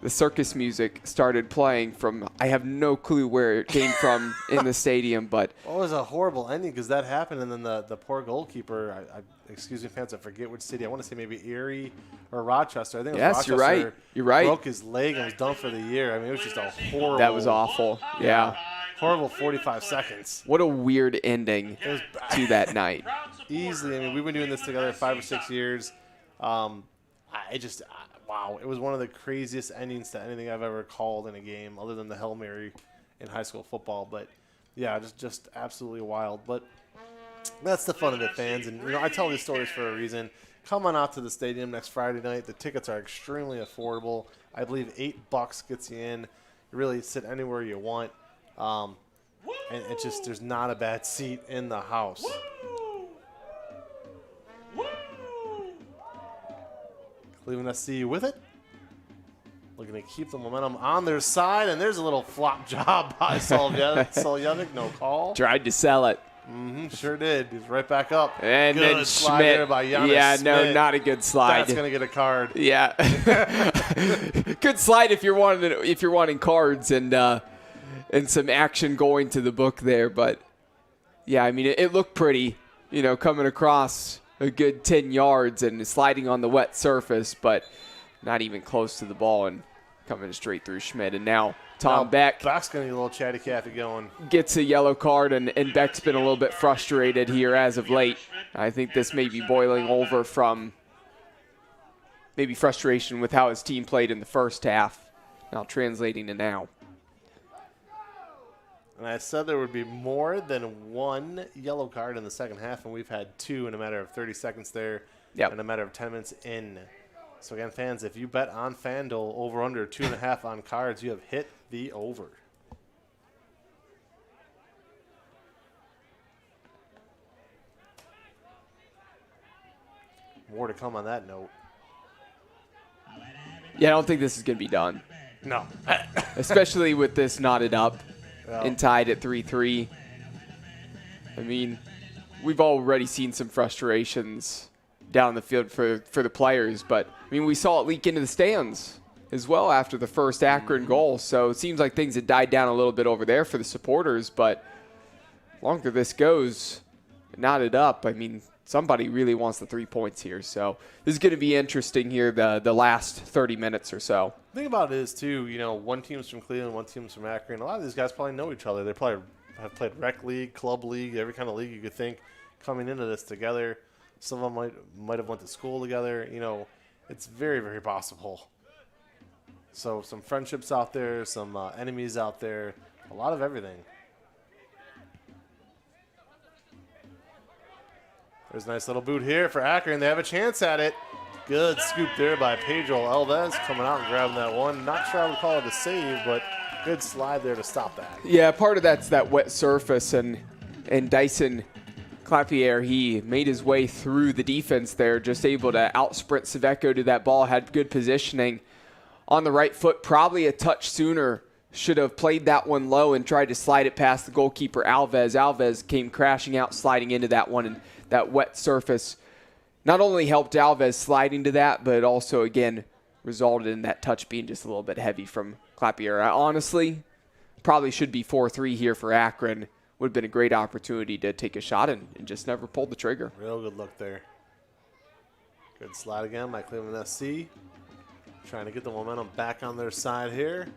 the circus music started playing from, I have no clue where it came from in the stadium, but Well, it was a horrible ending because that happened, and then the poor goalkeeper, excuse me, fans, I forget which city. I want to say maybe Erie or Rochester. I think it was yes, Rochester. you're right. You're right. Broke his leg and was done for the year. I mean, it was just a horrible. That was awful. Yeah. Horrible 45 seconds. What a weird ending to that night. Easily. I mean, we've been doing this together 5 or 6 years. Wow. It was one of the craziest endings to anything I've ever called in a game, other than the Hail Mary in high school football. But, yeah, just absolutely wild. But that's the fun of it, fans. And, you know, I tell these stories for a reason. Come on out to the stadium next Friday night. The tickets are extremely affordable. I believe $8 gets you in. You really sit anywhere you want. And it's just, there's not a bad seat in the house. Cleveland SC with it. Looking to keep the momentum on their side. And there's a little flop job by Soljevic. No call. Tried to sell it. Sure did. He's right back up. And good then slide Schmidt. there by Giannis Yeah, no, Schmidt. not a good slide. That's going to get a card. Yeah. Good slide if you're wanting cards and some action going to the book there. But, yeah, I mean, it looked pretty, you know, coming across a good 10 yards and sliding on the wet surface, but not even close to the ball and coming straight through Schmidt. And now Tom Beck. Beck's going to get a little chatty Cathy going. Gets a yellow card, and Beck's been a little bit frustrated here as of late. I think this may be boiling over from maybe frustration with how his team played in the first half, now translating to now. And I said there would be more than one yellow card in the second half, and we've had 2 in a matter of 30 seconds there, Yep. in a matter of 10 minutes in. So again, fans, if you bet on FanDuel over under 2.5 on cards, you have hit the over. More to come on that note. Yeah, I don't think this is going to be done, No. especially with this knotted up and tied at 3-3. I mean, we've already seen some frustrations down the field for the players, but, I mean, we saw it leak into the stands as well after the first Akron goal, so it seems like things had died down a little bit over there for the supporters, but the longer this goes, knotted up, I mean, somebody really wants the 3 points here, so this is going to be interesting here the last 30 minutes or so. The thing about it is, too, you know, one team's from Cleveland, one team's from Akron. A lot of these guys probably know each other. They probably have played rec league, club league, every kind of league you could think coming into this together. Some of them might have went to school together. You know, it's very, very possible. So some friendships out there, some enemies out there, a lot of everything. There's a nice little boot here for Akron. They have a chance at it. Good scoop there by Pedro Alves, coming out and grabbing that one. Not sure I would call it a save, but good slide there to stop that. Yeah, part of that's that wet surface, and Dyson Clapier, he made his way through the defense there, just able to out-sprint Saveco to that ball, had good positioning on the right foot, probably a touch sooner. Should have played that one low and tried to slide it past the goalkeeper, Alves. Alves came crashing out, sliding into that one, and that wet surface not only helped Alves sliding to that, but it also, again, resulted in that touch being just a little bit heavy from Clapier. Honestly, probably should be 4-3 here for Akron. Would have been a great opportunity to take a shot and just never pulled the trigger. Real good look there. Good slide again by Cleveland SC. Trying to get the momentum back on their side here.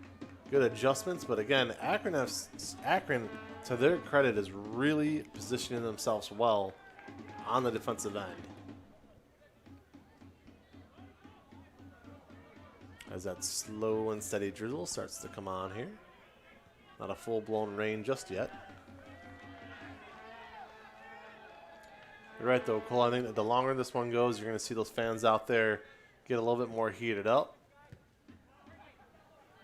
Good adjustments, but again, Akron, to their credit, is really positioning themselves well on the defensive end. As that slow and steady drizzle starts to come on here. Not a full-blown rain just yet. You're right, though, Cole. I think that the longer this one goes, you're going to see those fans out there get a little bit more heated up.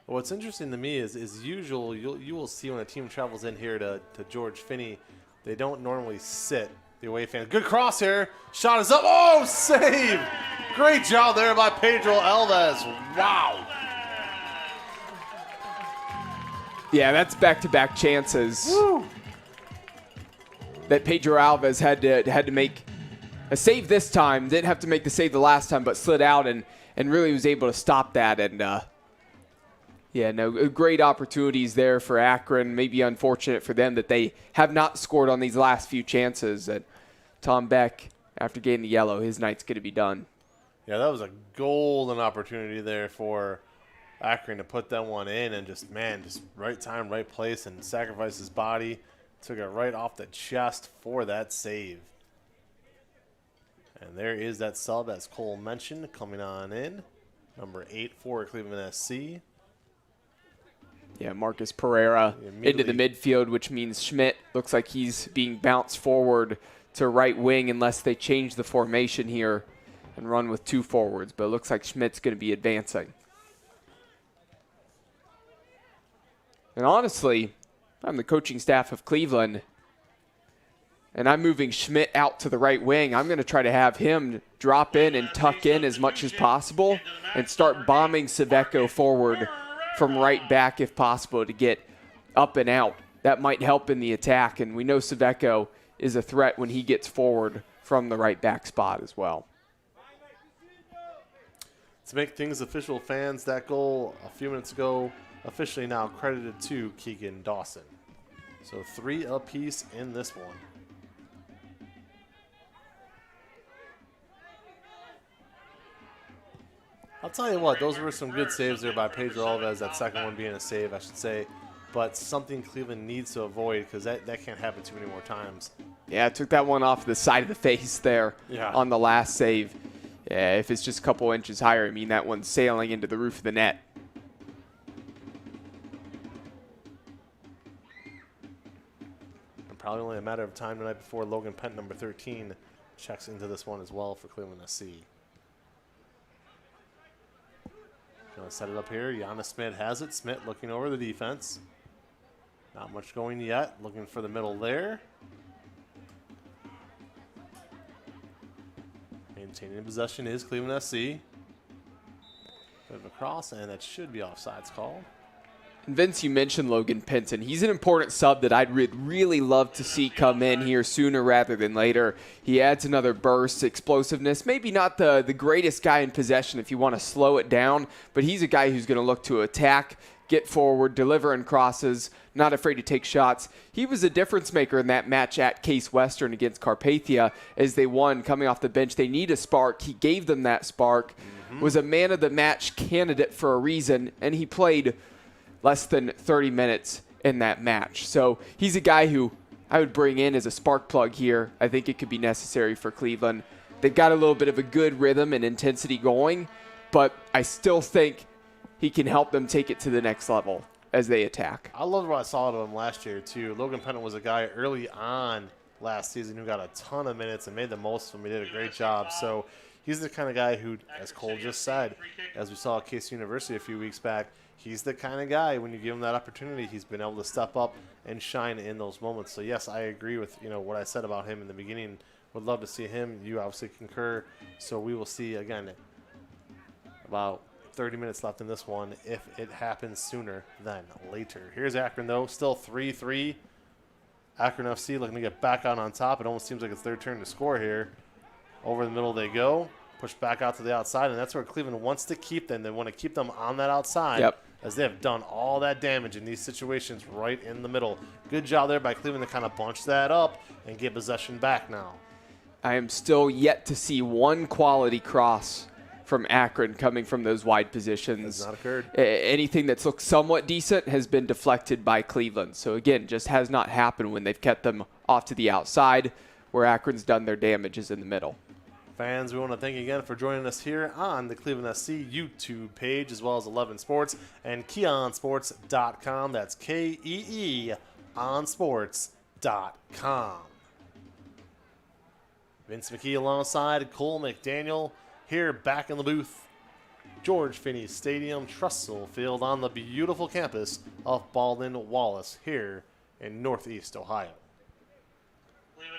But what's interesting to me is usual. You will see when a team travels in here to George Finnie, they don't normally sit. The away fans. Good cross here. Shot is up. Oh, save! Great job there by Pedro Alves. Wow. Yeah, that's back-to-back chances. Woo. That Pedro Alves had to make a save this time. Didn't have to make the save the last time, but slid out and really was able to stop that. And Yeah, no, great opportunities there for Akron. Maybe unfortunate for them that they have not scored on these last few chances. And Tom Beck, after getting the yellow, his night's going to be done. Yeah, that was a golden opportunity there for Akron to put that one in and just right time, right place, and sacrifice his body. Took it right off the chest for that save. And there is that sub, as Cole mentioned, coming on in. Number 8 for Cleveland SC. Yeah, Marcus Pereira into the midfield, which means Schmidt looks like he's being bounced forward to right wing unless they change the formation here and run with 2 forwards. But it looks like Schmidt's going to be advancing. And honestly, I'm the coaching staff of Cleveland, and I'm moving Schmidt out to the right wing. I'm going to try to have him drop in and tuck in as much as possible and start bombing Saveco forward from right back if possible to get up and out. That might help in the attack, and we know Saveco is a threat when he gets forward from the right back spot as well. To make things official, fans, that goal a few minutes ago officially now credited to Keegan Dawson. So 3 apiece in this one. I'll tell you what, those were some good saves there by Pedro Alves, that second one being a save, I should say. But something Cleveland needs to avoid because that can't happen too many more times. Yeah, I took that one off the side of the face there on the last save. Yeah, if it's just a couple inches higher, I mean that one's sailing into the roof of the net. And probably only a matter of time tonight before Logan Pent, number 13, checks into this one as well for Cleveland SC. Going to set it up here. Giannis Smith has it. Smith looking over the defense. Not much going yet. Looking for the middle there. Maintaining possession is Cleveland SC. Bit of a cross, and that should be offsides call. And Vince, you mentioned Logan Penton. He's an important sub that I'd really love to see come in here sooner rather than later. He adds another burst, explosiveness. Maybe not the greatest guy in possession if you want to slow it down, but he's a guy who's going to look to attack, get forward, deliver in crosses, not afraid to take shots. He was a difference maker in that match at Case Western against Carpathia as they won coming off the bench. They need a spark. He gave them that spark, was a man of the match candidate for a reason, and he played less than 30 minutes in that match. So he's a guy who I would bring in as a spark plug here. I think it could be necessary for Cleveland. They've got a little bit of a good rhythm and intensity going, but I still think he can help them take it to the next level as they attack. I loved what I saw of him last year, too. Logan Pennant was a guy early on last season who got a ton of minutes and made the most of them. He did a great job. So he's the kind of guy who, as Cole just said, as we saw at Case University a few weeks back, he's the kind of guy, when you give him that opportunity, he's been able to step up and shine in those moments. So, yes, I agree with what I said about him in the beginning. Would love to see him. You obviously concur. So we will see, again, about 30 minutes left in this one if it happens sooner than later. Here's Akron, though, still 3-3. Akron FC looking to get back out on top. It almost seems like it's their turn to score here. Over the middle they go. Push back out to the outside, and that's where Cleveland wants to keep them. They want to keep them on that outside as they have done all that damage in these situations right in the middle. Good job there by Cleveland to kind of bunch that up and get possession back now. I am still yet to see one quality cross from Akron coming from those wide positions. Has not occurred. Anything that's looked somewhat decent has been deflected by Cleveland. So, again, just has not happened when they've kept them off to the outside where Akron's done their damages in the middle. Fans, we want to thank you again for joining us here on the Cleveland SC YouTube page, as well as 11 Sports and KeeOnSports.com. That's K-E-E onsports.com. Vince McKee alongside Cole McDaniel here back in the booth. George Finnie Stadium, Trussell Field on the beautiful campus of Baldwin Wallace here in Northeast Ohio.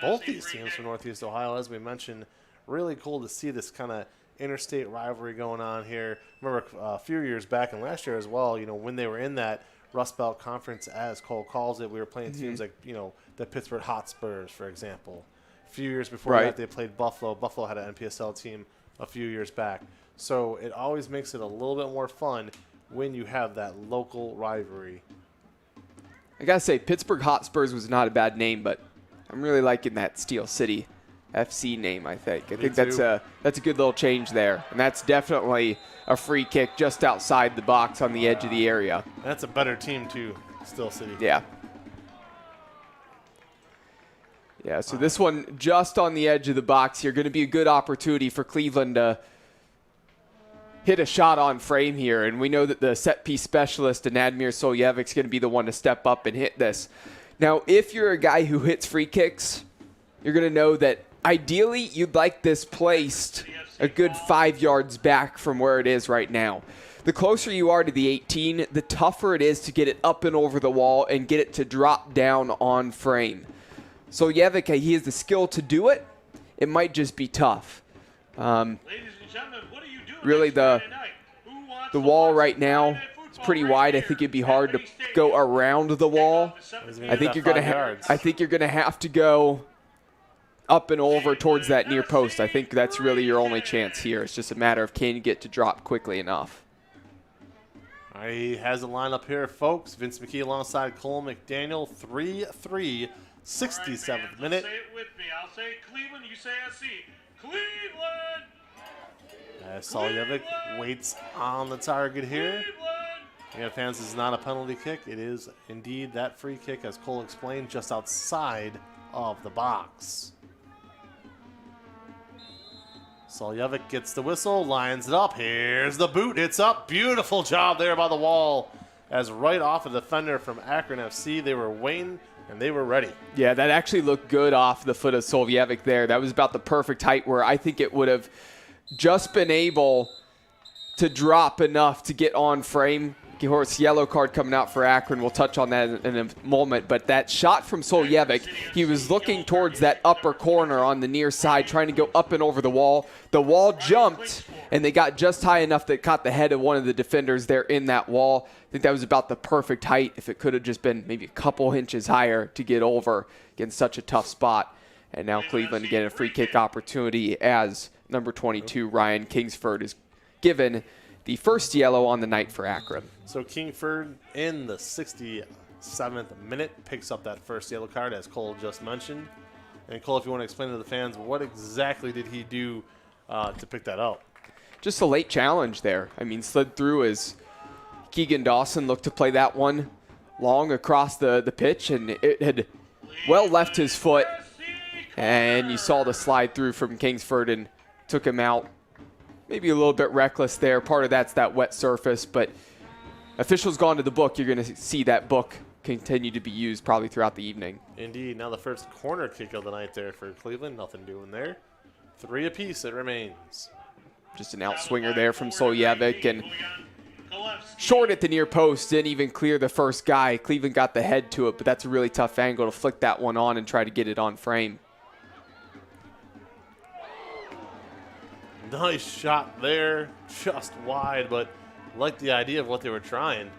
Both these teams from Northeast Ohio, as we mentioned, really cool to see this kind of interstate rivalry going on here. Remember a few years back and last year as well, when they were in that Rust Belt Conference, as Cole calls it, we were playing teams like, the Pittsburgh Hotspurs, for example. A few years before that, they played Buffalo. Buffalo had an NPSL team a few years back. So it always makes it a little bit more fun when you have that local rivalry. I gotta say, Pittsburgh Hotspurs was not a bad name, but I'm really liking that Steel City FC name, I think. I think that's a good little change there. And that's definitely a free kick just outside the box on the edge of the area. That's a better team too, Steel City. Yeah. Yeah, so this one just on the edge of the box here. Going to be a good opportunity for Cleveland to hit a shot on frame here. And we know that the set piece specialist, Admir Soljevic's going to be the one to step up and hit this. Now, if you're a guy who hits free kicks, you're going to know that ideally you'd like this placed a good 5 yards back from where it is right now. The closer you are to the 18, the tougher it is to get it up and over the wall and get it to drop down on frame. Soljevic, he has the skill to do it. It might just be tough. Ladies and gentlemen, what are you doing really, the wall right now is pretty right wide. I here think it'd be hard to go around the wall. I think you're gonna have to go up and over towards that near post. I think that's really your only chance here. It's just a matter of can you get to drop quickly enough. He has a lineup here, folks. Vince McKee alongside Cole McDaniel. 3-3, 67th minute. Say it with me. I'll say Cleveland. You say SC. Cleveland. Soljevic waits on the target here. Yeah, fans, this is not a penalty kick. It is indeed that free kick, as Cole explained, just outside of the box. Soljevic gets the whistle, lines it up. Here's the boot. It's up. Beautiful job there by the wall. As right off a defender from Akron FC, they were waiting and they were ready. Yeah, that actually looked good off the foot of Soljevic there. That was about the perfect height where I think it would have just been able to drop enough to get on frame. Of course, yellow card coming out for Akron. We'll touch on that in a moment. But that shot from Soljevic, he was looking towards that upper corner on the near side, trying to go up and over the wall. The wall jumped, and they got just high enough that caught the head of one of the defenders there in that wall. I think that was about the perfect height. If it could have just been maybe a couple inches higher to get over against such a tough spot. And now Cleveland getting a free kick opportunity as number 22, Ryan Kingsford, is given the first yellow on the night for Akron. So Kingford in the 67th minute picks up that first yellow card, as Cole just mentioned. And Cole, if you want to explain to the fans, what exactly did he do to pick that up? Just a late challenge there. I mean, slid through as Keegan Dawson looked to play that one long across the pitch, and it had well left his foot. And you saw the slide through from Kingsford and took him out. Maybe a little bit reckless there. Part of that's that wet surface, but officials gone to the book. You're going to see that book continue to be used probably throughout the evening. Indeed. Now the first corner kick of the night there for Cleveland. Nothing doing there. 3 apiece it remains. Just an outswinger there from Soljevic, and short at the near post. Didn't even clear the first guy. Cleveland got the head to it, but that's a really tough angle to flick that one on and try to get it on frame. Nice shot there, just wide, but like the idea of what they were trying.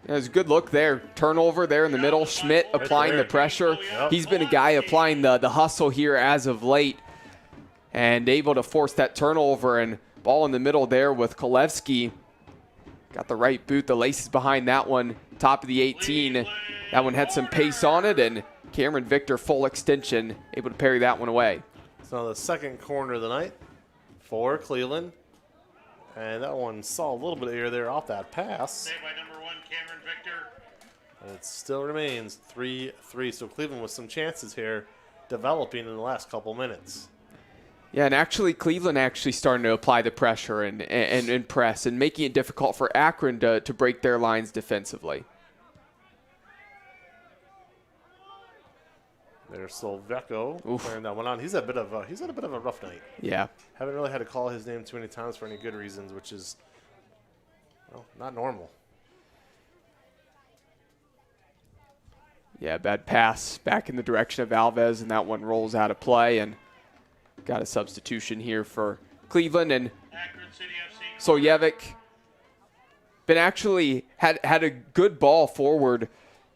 Yeah, it was a good look there. Turnover there in the middle. Schmidt applying the pressure. Yep. He's been a guy applying the hustle here as of late and able to force that turnover, and ball in the middle there with Kolevsky. Got the right boot. The laces behind that one. Top of the 18. That one had some pace on it, and Cameron Victor full extension, able to parry that one away. So the second corner of the night for Cleveland. And that one saw a little bit of air there off that pass. Saved by number 1, Cameron Victor. And it still remains 3-3. So Cleveland with some chances here developing in the last couple minutes. Yeah, and actually Cleveland actually starting to apply the pressure and press and making it difficult for Akron to break their lines defensively. There's Solveco clearing that one on. He's had a bit of a rough night. Yeah. Haven't really had to call his name too many times for any good reasons, which is, well, not normal. Yeah, bad pass back in the direction of Alves, and that one rolls out of play, and got a substitution here for Cleveland. And Akron City FC. Soljevic been actually had a good ball forward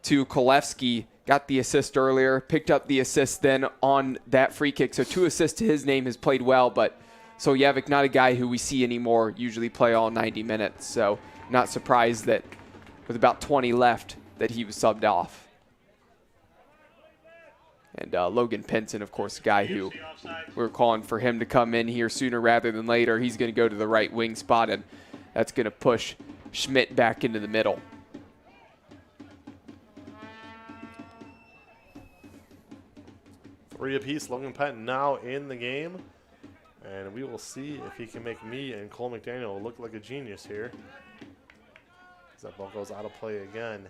to Kolevsky. Got the assist earlier, picked up the assist then on that free kick. So 2 assists to his name, has played well, but Soljevic not a guy who we see anymore usually play all 90 minutes. So not surprised that with about 20 left that he was subbed off. And Logan Penton, of course, a guy who we were calling for him to come in here sooner rather than later. He's going to go to the right wing spot, and that's going to push Schmidt back into the middle. Three apiece. Logan Penton now in the game. And we will see if he can make me and Cole McDaniel look like a genius here. As that ball goes out of play again.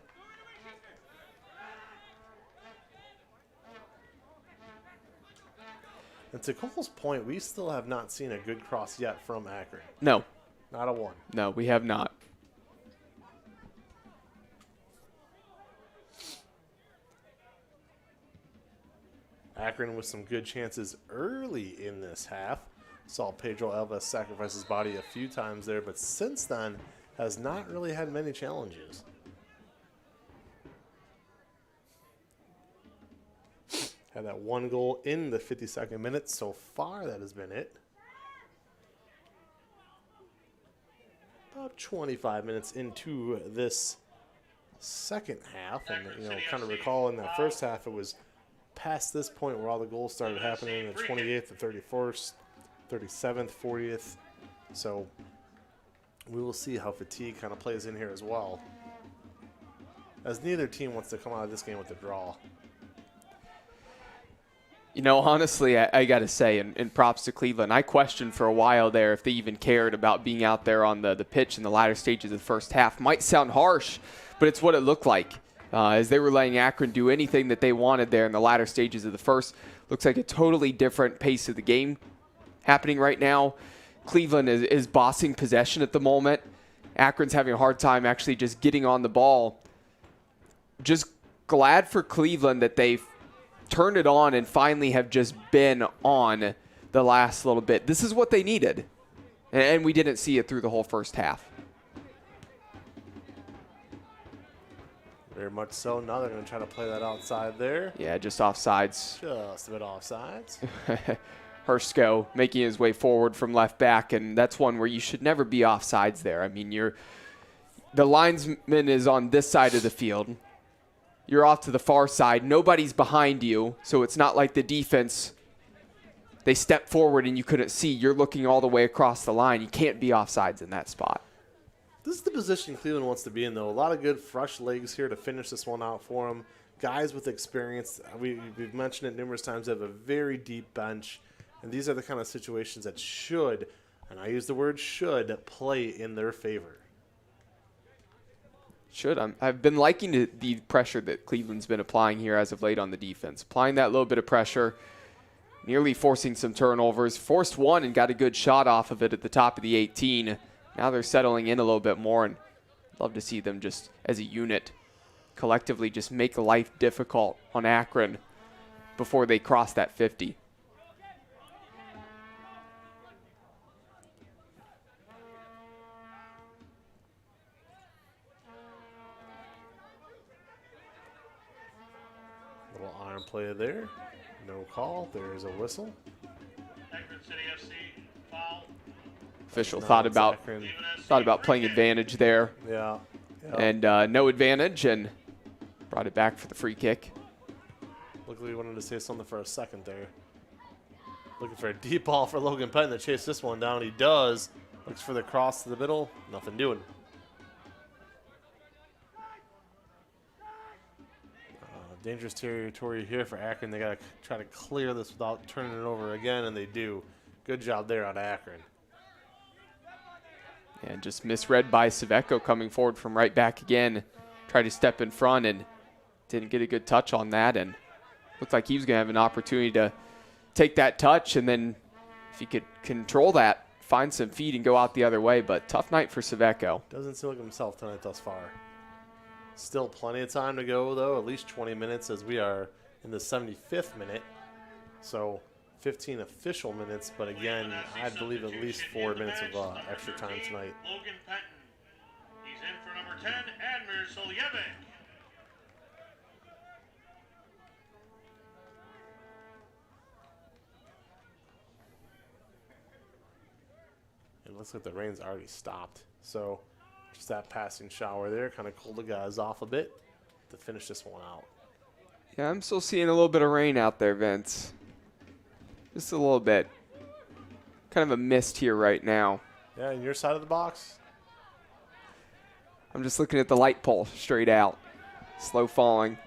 And to Cole's point, we still have not seen a good cross yet from Akron. No. Not a one. No, we have not. Akron with some good chances early in this half. Saw Pedro Alves sacrifice his body a few times there, but since then has not really had many challenges. Had that one goal in the 52nd minute. So far, that has been it. About 25 minutes into this second half. And, you know, kind of recall in that first half, it was past this point where all the goals started happening, the 28th, the 31st, 37th, 40th. So we will see how fatigue kind of plays in here as well, as neither team wants to come out of this game with a draw. You know, honestly, I got to say, and props to Cleveland, I questioned for a while there if they even cared about being out there on the pitch in the latter stages of the first half. Might sound harsh, but it's what it looked like. As they were letting Akron do anything that they wanted there in the latter stages of the first. Looks like a totally different pace of the game happening right now. Cleveland is bossing possession at the moment. Akron's having a hard time actually just getting on the ball. Just glad for Cleveland that they've turned it on and finally have just been on the last little bit. This is what they needed, and we didn't see it through the whole first half. Very much so. Now they're going to try to play that outside there. Yeah, just offsides. Just a bit offsides. Hershko making his way forward from left back, and that's one where you should never be offsides there. I mean, the linesman is on this side of the field. You're off to the far side. Nobody's behind you, so it's not like the defense, they step forward and you couldn't see. You're looking all the way across the line. You can't be offsides in that spot. This is the position Cleveland wants to be in, though. A lot of good, fresh legs here to finish this one out for them. Guys with experience. We've mentioned it numerous times. They have a very deep bench, and these are the kind of situations that should, and I use the word should, play in their favor. Should. I've been liking the pressure that Cleveland's been applying here as of late on the defense. Applying that little bit of pressure, nearly forcing some turnovers. Forced one and got a good shot off of it at the top of the 18. Now they're settling in a little bit more, and I'd love to see them just as a unit collectively just make life difficult on Akron before they cross that 50. Little arm play there. No call. There's a whistle. Akron City FC, foul. Official No, thought it's about Akron. playing advantage there, Yeah. and no advantage, and brought it back for the free kick. Luckily, we wanted to say something for a second there. Looking for a deep ball for Logan Penton to chase this one down. He does. Looks for the cross to the middle. Nothing doing. Dangerous territory here for Akron. They got to try to clear this without turning it over again, and they do. Good job there out of Akron. And just misread by Saveco coming forward from right back again. Tried to step in front and didn't get a good touch on that, and looked like he was going to have an opportunity to take that touch, and then if he could control that, find some feet and go out the other way. But tough night for Saveco. Doesn't seem like himself tonight thus far. Still plenty of time to go, though. At least 20 minutes as we are in the 75th minute. So 15 official minutes, but again, I believe at least 4 minutes of extra time tonight. Logan Penton. He's in for number 10, Admir Soljevic. It looks like the rain's already stopped. So Just that passing shower there kind of cooled the guys off a bit to finish this one out. Yeah, I'm still seeing a little bit of rain out there, Vince. Just a little bit. Kind of a mist here right now. Yeah, on your side of the box? I'm just looking at the light pole straight out. Slow falling.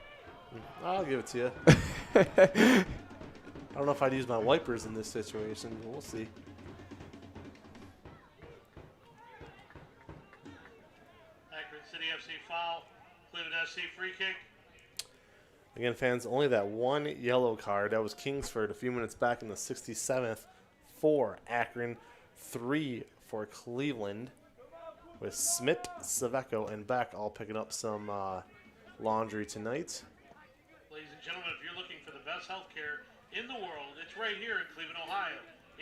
I'll give it to you. I don't know if I'd use my wipers in this situation. We'll see. Akron City FC foul. Cleveland SC free kick. Again, fans, only that one yellow card. That was Kingsford a few minutes back in the 67th for Akron. 3 for Cleveland, with Smith, Saveco, and Beck all picking up some laundry tonight. Ladies and gentlemen, if you're looking for the best health care in the world, it's right here in Cleveland, Ohio,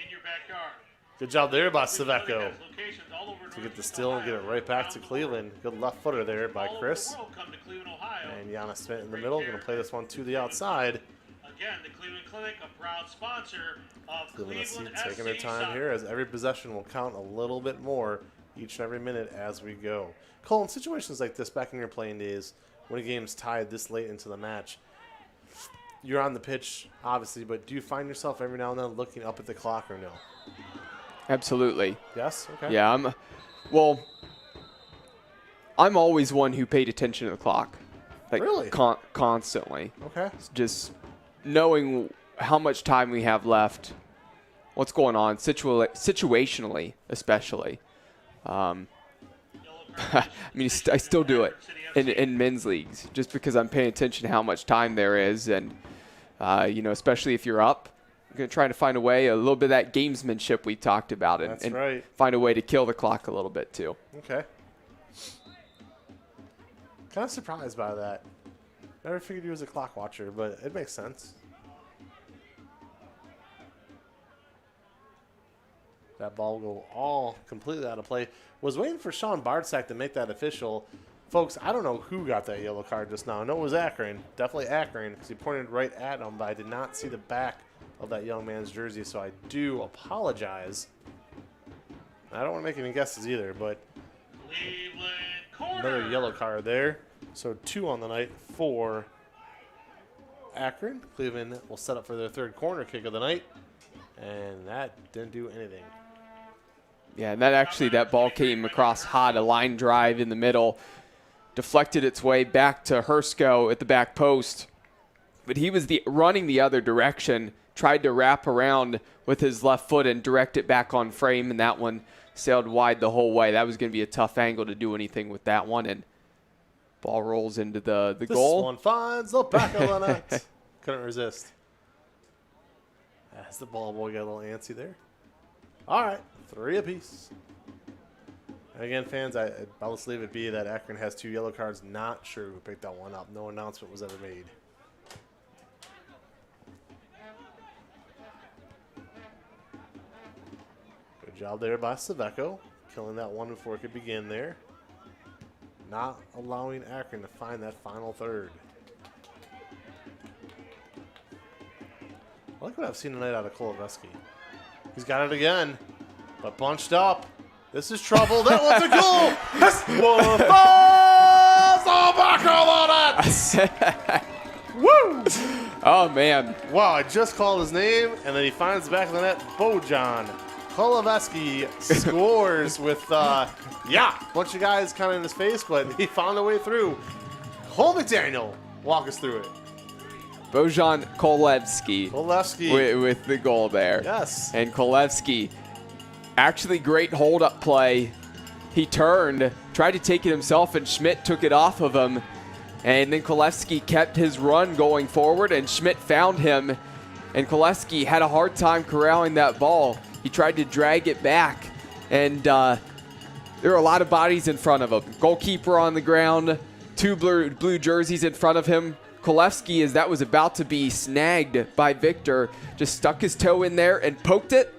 in your backyard. Good job there by Cleveland Saveco has locations all over to get Northeast the steal and get it Ohio, right back around to the Cleveland. world. Good left footer there by All over Chris. the world come to Cleveland, Ohio. And Giannis Smith in the middle, going to play this one to the outside. Again, the Cleveland Clinic, a proud sponsor of Cleveland SC Cleveland taking their SC time Soccer. here, as every possession will count a little bit more each and every minute as we go. Cole, in situations like this, back in your playing days, when a game's tied this late into the match, you're on the pitch, obviously, but do you find yourself every now and then looking up at the clock or no? Absolutely. Yes? Okay. Yeah, I'm always one who paid attention to the clock. Like, Really? Constantly. Okay. Just knowing how much time we have left, what's going on, situationally especially. I mean, I still do it in men's leagues just because I'm paying attention to how much time there is. And, especially if you're up, I'm going to try to find a way, a little bit of that gamesmanship we talked about, and, That's right. find a way to kill the clock a little bit too. Okay. Kind of surprised by that. Never figured you was a clock watcher, but it makes sense. That ball will go all completely out of play. Was waiting for Sean Bardsack to make that official. Folks, I don't know who got that yellow card just now. I know it was Akron. Definitely Akron, because he pointed right at him, but I did not see the back of that young man's jersey, so I do apologize. I don't want to make any guesses either, but Cleveland corner. another yellow card there. So 2 on the night for Akron. Cleveland will set up for their third corner kick of the night, and that didn't do anything. Yeah, and that ball came across hot, a line drive in the middle, deflected its way back to Hersko at the back post. But he was running the other direction, tried to wrap around with his left foot and direct it back on frame, and that one sailed wide the whole way. That was going to be a tough angle to do anything with that one, and ball rolls into the goal. This one finds the back of the net. Couldn't resist. As the ball boy got a little antsy there. All right, 3 apiece. And again, fans, I'll just leave it be that Akron has 2 yellow cards. Not sure who picked that one up. No announcement was ever made. Good job there by Saveco, killing that one before it could begin there. Not allowing Akron to find that final third. I like what I've seen tonight out of Koloveski. He's got it again, but bunched up. This is trouble. That one's a goal. This one falls all back on it. Woo! Oh, man. Wow, I just called his name, and then he finds the back of the net. Bojan Koloveski scores with, a bunch of guys kind of in his face, but he found a way through. Cole McDaniel, walk us through it. Bojan Kolevski with the goal there. Yes. And Kolevski, actually great hold-up play. He turned, tried to take it himself, and Schmidt took it off of him. And then Kolevski kept his run going forward, and Schmidt found him. And Kolevski had a hard time corralling that ball. He tried to drag it back, and there were a lot of bodies in front of him. Goalkeeper on the ground, 2 blue jerseys in front of him. Kolevski, as that was about to be snagged by Victor, just stuck his toe in there and poked it,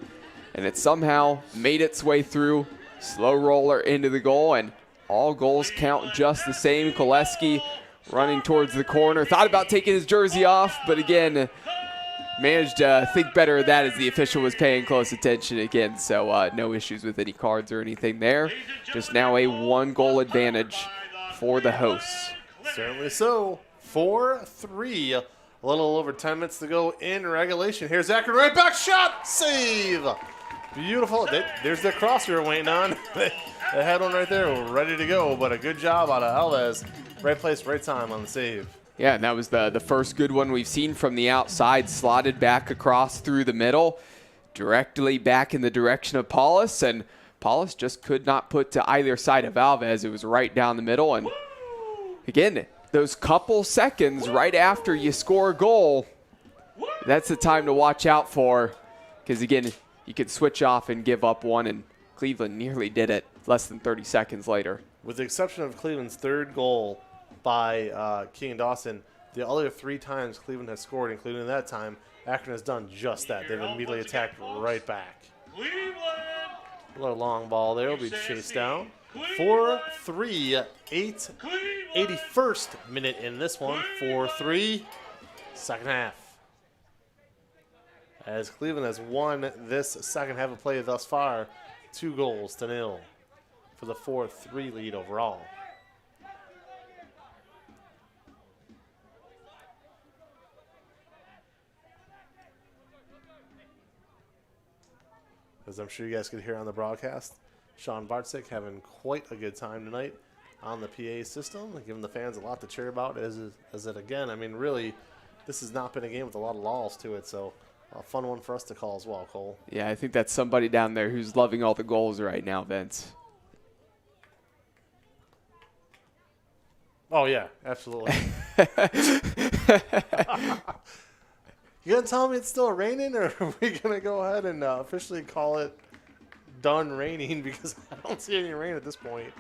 and it somehow made its way through. Slow roller into the goal, and all goals count just the same. Kolevski running towards the corner, thought about taking his jersey off, but again, managed to think better of that as the official was paying close attention again. So no issues with any cards or anything there. Just now a 1-goal advantage for the hosts. Certainly so. 4-3. A little over 10 minutes to go in regulation. Here's Akron, right back shot. Save. Beautiful. There's the cross we were waiting on. They had one right there ready to go, but a good job out of Alves. Right place, right time on the save. Yeah, and that was the first good one we've seen from the outside, slotted back across through the middle, directly back in the direction of Paulus, and Paulus just could not put to either side of Alves. It was right down the middle, and again, those couple seconds right after you score a goal, that's the time to watch out for, because again, you could switch off and give up one, and Cleveland nearly did it less than 30 seconds later. With the exception of Cleveland's third goal by King and Dawson, the other 3 times Cleveland has scored, including that time, Akron has done just that. They've immediately attacked right back. Cleveland. A little long ball there will be chased down. 4-3, 81st minute in this one. 4-3, second half. As Cleveland has won this second half of play thus far, 2-0 for the 4-3 lead overall. As I'm sure you guys could hear on the broadcast, Sean Bartzik having quite a good time tonight on the PA system, giving the fans a lot to cheer about. As it again, I mean, really, this has not been a game with a lot of laws to it, so a fun one for us to call as well, Cole. Yeah, I think that's somebody down there who's loving all the goals right now, Vince. Oh, yeah, absolutely. You gonna tell me it's still raining, or are we gonna go ahead and officially call it done raining? Because I don't see any rain at this point.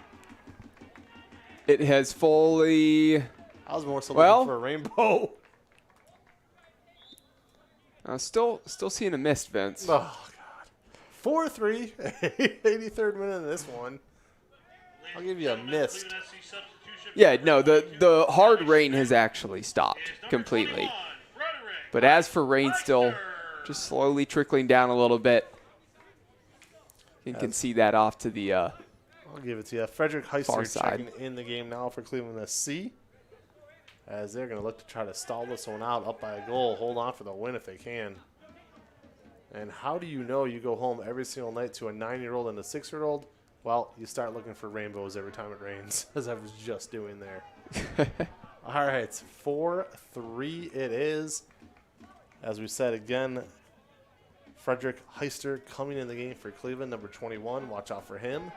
It has fully. I was more so looking for a rainbow. Still seeing a mist, Vince. Oh God. 4-3, 83rd minute in this one. I'll give you a mist. Yeah, no, the hard rain has actually stopped completely. But as for rain, still just slowly trickling down a little bit. You can see that off to the I'll give it to you. Frederick Heister side. checking in the game now for Cleveland SC. As they're going to look to try to stall this one out, up by a goal. Hold on for the win if they can. And how do you know you go home every single night to a 9-year-old and a 6-year-old? Well, you start looking for rainbows every time it rains, as I was just doing there. All right, 4-3 it is. As we said again, Frederick Heister coming in the game for Cleveland, number 21. Watch out for him.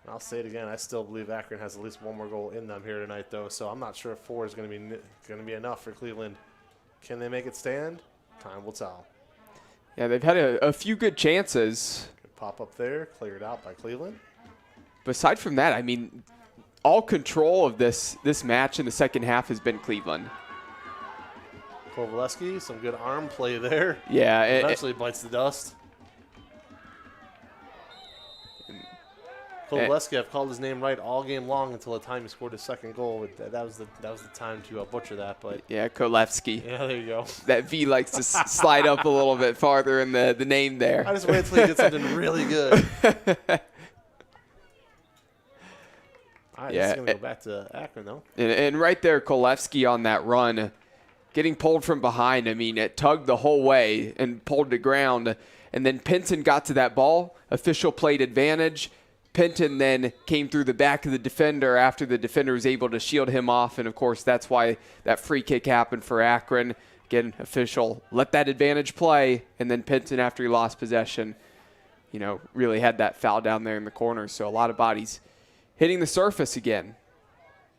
And I'll say it again, I still believe Akron has at least one more goal in them here tonight, though. So I'm not sure if 4 is going to be enough for Cleveland. Can they make it stand? Time will tell. Yeah, they've had a few good chances. Good pop up there, cleared out by Cleveland. But aside from that, I mean, all control of this match in the second half has been Cleveland. Kovaleski, some good arm play there. Yeah. Eventually bites the dust. Kovaleski, I've called his name right all game long until the time he scored his second goal. That was the time to butcher that. But yeah, Kolevsky. Yeah, there you go. That V likes to slide up a little bit farther in the name there. I just wait until he gets something really good. All right, this is going to go back to Akron, though. And right there, Kolevsky on that run, getting pulled from behind. I mean, it tugged the whole way and pulled to ground. And then Pinton got to that ball. Official played advantage. Pinton then came through the back of the defender after the defender was able to shield him off. And, of course, that's why that free kick happened for Akron. Again, official let that advantage play. And then Pinton, after he lost possession, really had that foul down there in the corner. So a lot of bodies hitting the surface again.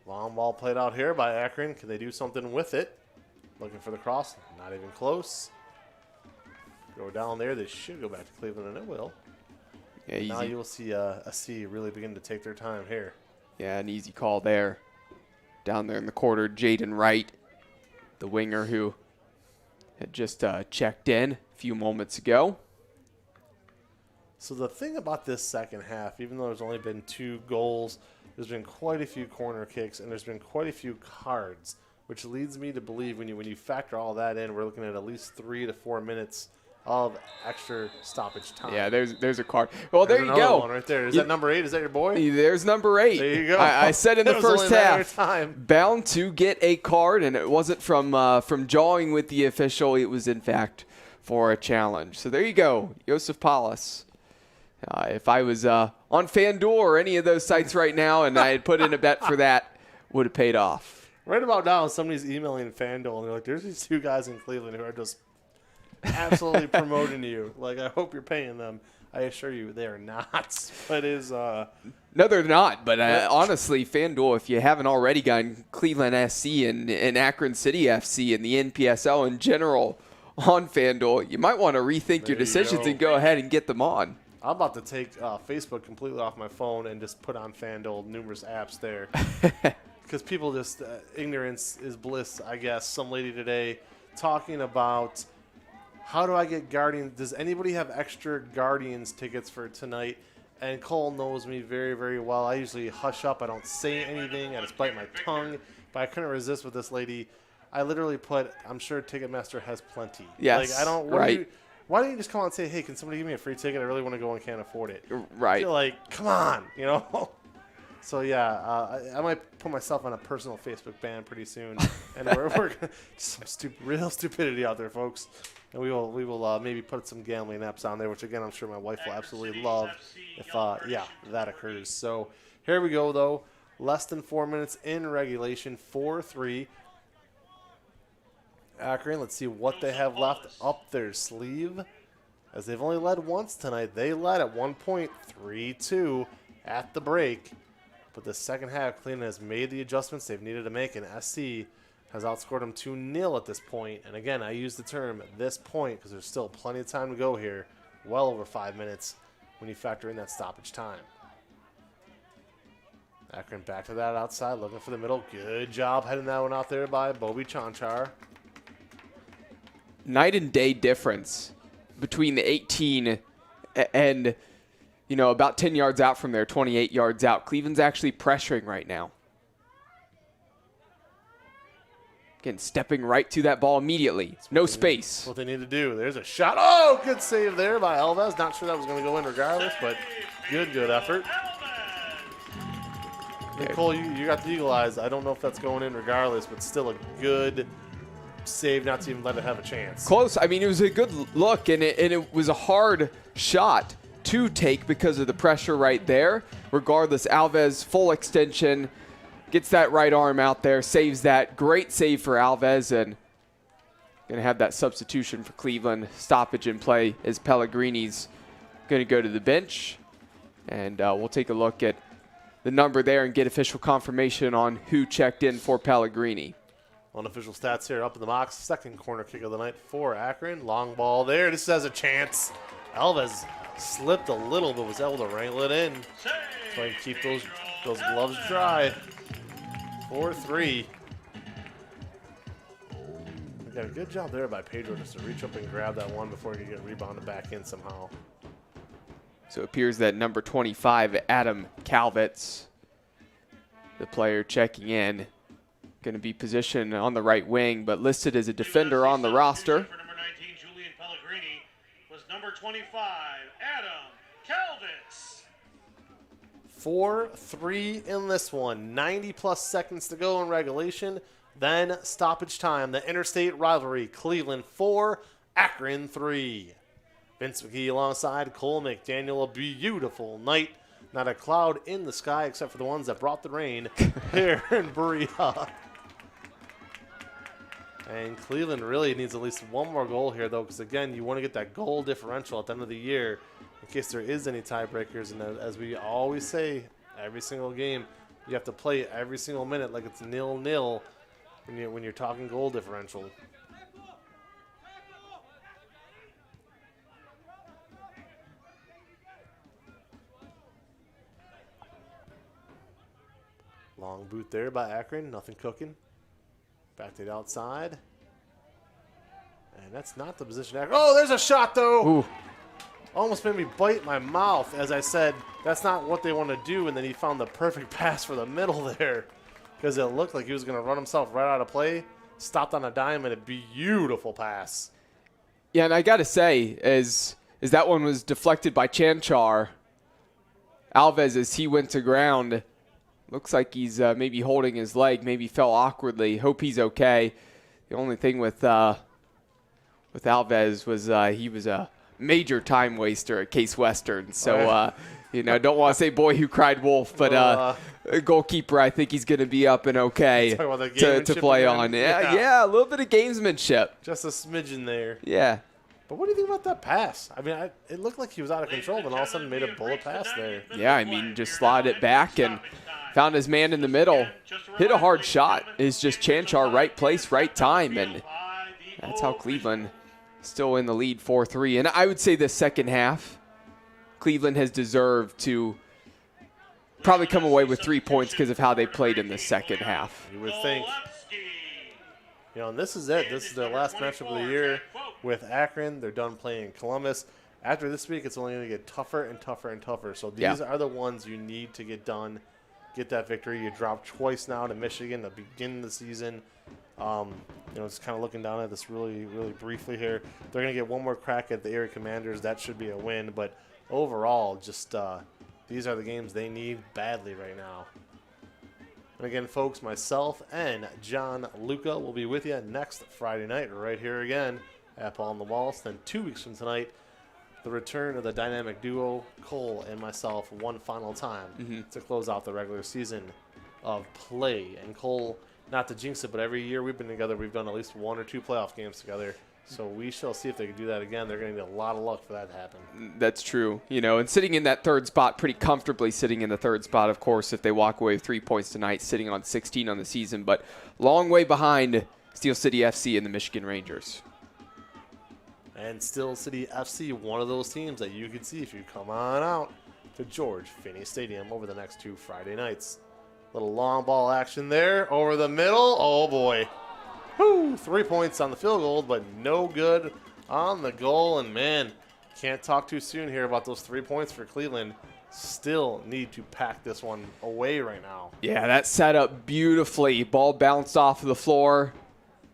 Long ball played out here by Akron. Can they do something with it? Looking for the cross. Not even close. Go down there. They should go back to Cleveland, and it will. Yeah, easy. Now you will see SC really begin to take their time here. Yeah, an easy call there. Down there in the quarter, Jaden Wright, the winger who had just checked in a few moments ago. So the thing about this second half, even though there's only been 2 goals, there's been quite a few corner kicks, and there's been quite a few cards. which leads me to believe when you factor all that in, we're looking at least 3 to 4 minutes of extra stoppage time. Yeah, there's a card. Well, There's there you another go. one right there. Is that number 8? Is that your boy? There's number 8. There you go. I said in the It was first only a matter half, of time. bound to get a card, and it wasn't from jawing with the official. It was, in fact, for a challenge. So there you go, Josef Paulus. If I was on FanDuel or any of those sites right now and I had put in a bet for that, would have paid off. Right about now, somebody's emailing FanDuel, and they're like, there's these 2 guys in Cleveland who are just absolutely promoting you. Like, I hope you're paying them. I assure you they are not. But is No, they're not. But honestly, FanDuel, if you haven't already gotten Cleveland SC and Akron City FC and the NPSL in general on FanDuel, you might want to rethink your decisions and go ahead and get them on. I'm about to take Facebook completely off my phone and just put on FanDuel numerous apps there. Because people just, ignorance is bliss, I guess. Some lady today talking about, how do I get Guardians? Does anybody have extra Guardians tickets for tonight? And Cole knows me very, very well. I usually hush up. I don't say anything. I just bite my tongue. But I couldn't resist with this lady. I literally put, I'm sure Ticketmaster has plenty. Yes, like, I don't, right. Why don't you just come on and say, hey, can somebody give me a free ticket? I really want to go and can't afford it. Right. You're like, come on, you know? So, yeah, I might put myself on a personal Facebook ban pretty soon. And we're some real stupidity out there, folks. And we will maybe put some gambling apps on there, which, again, I'm sure my wife will absolutely love if, that occurs. So, here we go, though. Less than 4 minutes in regulation, 4-3. Akron, let's see what they have left up their sleeve. As they've only led once tonight. They led at one point, 3-2 at the break. But the second half, Cleveland has made the adjustments they've needed to make, and SC has outscored them 2-0 at this point. And again, I use the term at this point because there's still plenty of time to go here. Well over 5 minutes when you factor in that stoppage time. Akron back to that outside, looking for the middle. Good job heading that one out there by Bobby Chanchar. Night and day difference between the 18 and, about 10 yards out from there, 28 yards out. Cleveland's actually pressuring right now. Again, stepping right to that ball immediately. No space. What they need to do. There's a shot. Oh, good save there by Alves. Not sure that was going to go in regardless, but good effort. Nicole, you got the eagle eyes. I don't know if that's going in regardless, but still a good save not to even let it have a chance. Close. I mean, it was a good look, and it was a hard shot to take because of the pressure right there. Regardless, Alves, full extension, gets that right arm out there, saves that. Great save for Alves, and going to have that substitution for Cleveland. Stoppage in play as Pellegrini's going to go to the bench. And we'll take a look at the number there and get official confirmation on who checked in for Pellegrini. Unofficial stats here up in the box. Second corner kick of the night for Akron. Long ball there. This has a chance. Alves slipped a little but was able to wrangle it in. So I can keep those gloves dry. 4-3. Got a good job there by Pedro just to reach up and grab that one before he could get rebounded back in somehow. So it appears that number 25, Adam Calvitz, the player checking in, going to be positioned on the right wing, but listed as a defender on the roster. For number 19, Julian Pellegrini, was number 25, Adam Calvitz. 4-3 in this one. 90-plus seconds to go in regulation. Then stoppage time. The interstate rivalry. Cleveland 4, Akron 3. Vince McGee alongside Cole McDaniel. A beautiful night. Not a cloud in the sky except for the ones that brought the rain here in Berea. And Cleveland really needs at least one more goal here, though, because, again, you want to get that goal differential at the end of the year in case there is any tiebreakers. And as we always say, every single game, you have to play every single minute like it's 0-0 when you're talking goal differential. Long boot there by Akron. Nothing cooking. Back to the outside. And that's not the position. Oh, there's a shot, though. Ooh. Almost made me bite my mouth as I said, that's not what they want to do. And then he found the perfect pass for the middle there. because it looked like he was going to run himself right out of play. Stopped on a dime and a beautiful pass. Yeah, and I got to say, as that one was deflected by Chanchar, Alves, as he went to ground, looks like he's maybe holding his leg, maybe fell awkwardly. Hope he's okay. The only thing with Alves was he was a major time waster at Case Western. So, don't want to say boy who cried wolf, but a goalkeeper, I think he's going to be up and okay to play on. Yeah, a little bit of gamesmanship. Just a smidgen there. Yeah. But what do you think about that pass? I mean, it looked like he was out of control, then all of a sudden made a bullet pass there. Yeah, I mean, just slotted it back and found his man in the middle. Hit a hard shot. It's just Chanchar, right place, right time. And that's how Cleveland still in the lead 4-3. And I would say the second half, Cleveland has deserved to probably come away with 3 points because of how they played in the second half. You would think. And this is it. This is their last matchup of the year with Akron. They're done playing Columbus. After this week, it's only going to get tougher and tougher and tougher. So these are the ones you need to get done, get that victory. You dropped twice now to Michigan to begin the season. Just kind of looking down at this really, really briefly here. They're going to get one more crack at the Area Commanders. That should be a win. But overall, just these are the games they need badly right now. And again, folks, myself and John Luca will be with you next Friday night right here again at Baldwin Wallace. Then 2 weeks from tonight, the return of the dynamic duo, Cole and myself, one final time to close out the regular season of play. And Cole, not to jinx it, but every year we've been together, we've done at least 1 or 2 playoff games together. So we shall see if they can do that again. They're going to need a lot of luck for that to happen. That's true. And sitting in that third spot, pretty comfortably sitting in the third spot, of course, if they walk away with 3 points tonight, sitting on 16 on the season, but long way behind Steel City FC and the Michigan Rangers. And Steel City FC, one of those teams that you can see if you come on out to George Finnie Stadium over the next 2 Friday nights. Little long ball action there over the middle. Oh, boy. 3 points on the field goal, but no good on the goal. And, man, can't talk too soon here about those 3 points for Cleveland. Still need to pack this one away right now. Yeah, that set up beautifully. Ball bounced off of the floor.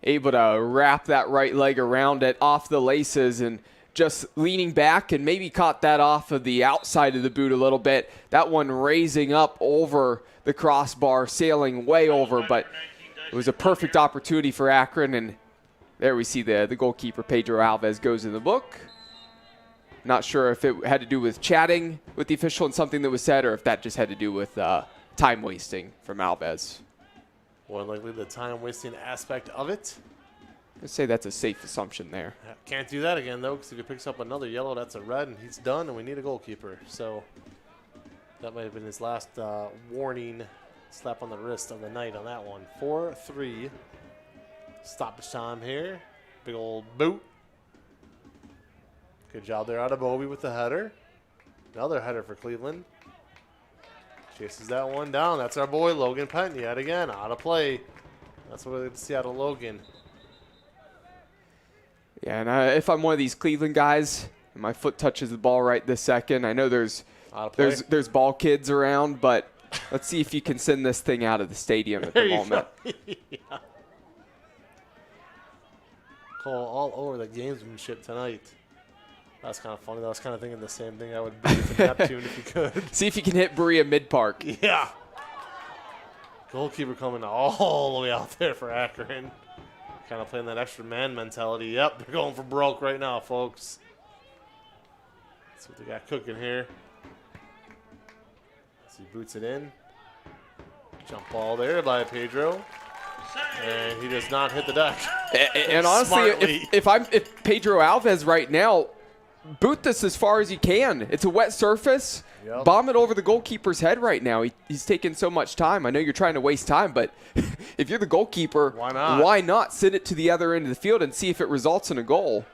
Able to wrap that right leg around it, off the laces, and just leaning back and maybe caught that off of the outside of the boot a little bit. That one raising up over the crossbar, sailing way over, but it was a perfect opportunity for Akron, and there we see the goalkeeper, Pedro Alves, goes in the book. Not sure if it had to do with chatting with the official and something that was said, or if that just had to do with time wasting from Alves. More likely the time-wasting aspect of it. I'd say that's a safe assumption there. Can't do that again, though, because if he picks up another yellow, that's a red, and he's done, and we need a goalkeeper. So that might have been his last warning slap on the wrist of the night on that one. 4-3. Stoppage time here. Big old boot. Good job there out of Bobby with the header. Another header for Cleveland. Chases that one down. That's our boy, Logan Penton, yet again, out of play. That's what we like to see out of Logan. Yeah, and if I'm one of these Cleveland guys, and my foot touches the ball right this second, I know there's ball kids around, but let's see if you can send this thing out of the stadium at the moment. Yeah. Cole all over the gamesmanship tonight. That's kind of funny. I was kind of thinking the same thing I would do to Neptune if you could. See if you can hit Berea mid-park. Yeah. Goalkeeper coming all the way out there for Akron. Kind of playing that extra man mentality. Yep, they're going for broke right now, folks. Let's see what they got cooking here. As he boots it in. Jump ball there by Pedro. And he does not hit the deck. And honestly, if Pedro Alves right now, boot this as far as you can. It's a wet surface. Yep. Bomb it over the goalkeeper's head right now. He's taking so much time. I know you're trying to waste time, but if you're the goalkeeper, why not send it to the other end of the field and see if it results in a goal?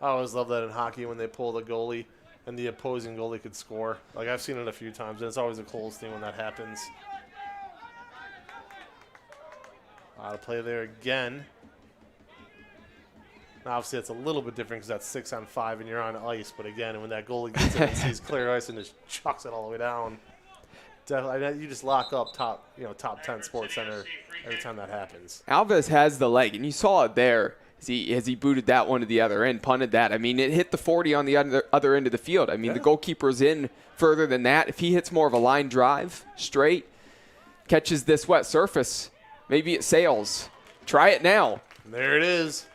I always love that in hockey when they pull the goalie and the opposing goalie could score. Like, I've seen it a few times, and it's always the coolest thing when that happens. Out of play there again. Now, obviously, it's a little bit different because that's 6-on-5 and you're on ice. But again, when that goalie gets it and sees clear ice and just chucks it all the way down, definitely. You just lock up top 10 Sports Center every time that happens. Alves has the leg, and you saw it there as he booted that one to the other end, punted that. I mean, it hit the 40 on the other end of the field. I mean, the goalkeeper's in further than that. If he hits more of a line drive, straight, catches this wet surface, maybe it sails. Try it now. There it is.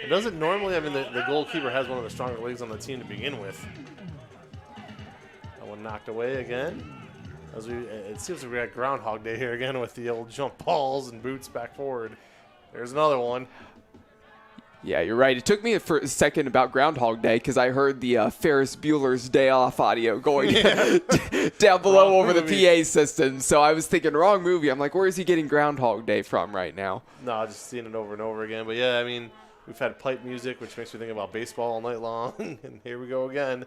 It doesn't normally, I mean, the goalkeeper has one of the stronger legs on the team to begin with. That one knocked away again. It seems like we got Groundhog Day here again with the old jump balls and boots back forward. There's another one. Yeah, you're right. It took me for a second about Groundhog Day because I heard the Ferris Bueller's Day Off audio going down below over the PA system. So I was thinking, wrong movie. I'm like, where is he getting Groundhog Day from right now? No, just seeing it over and over again. But, yeah, I mean, we've had pipe music, which makes me think about baseball all night long. And here we go again.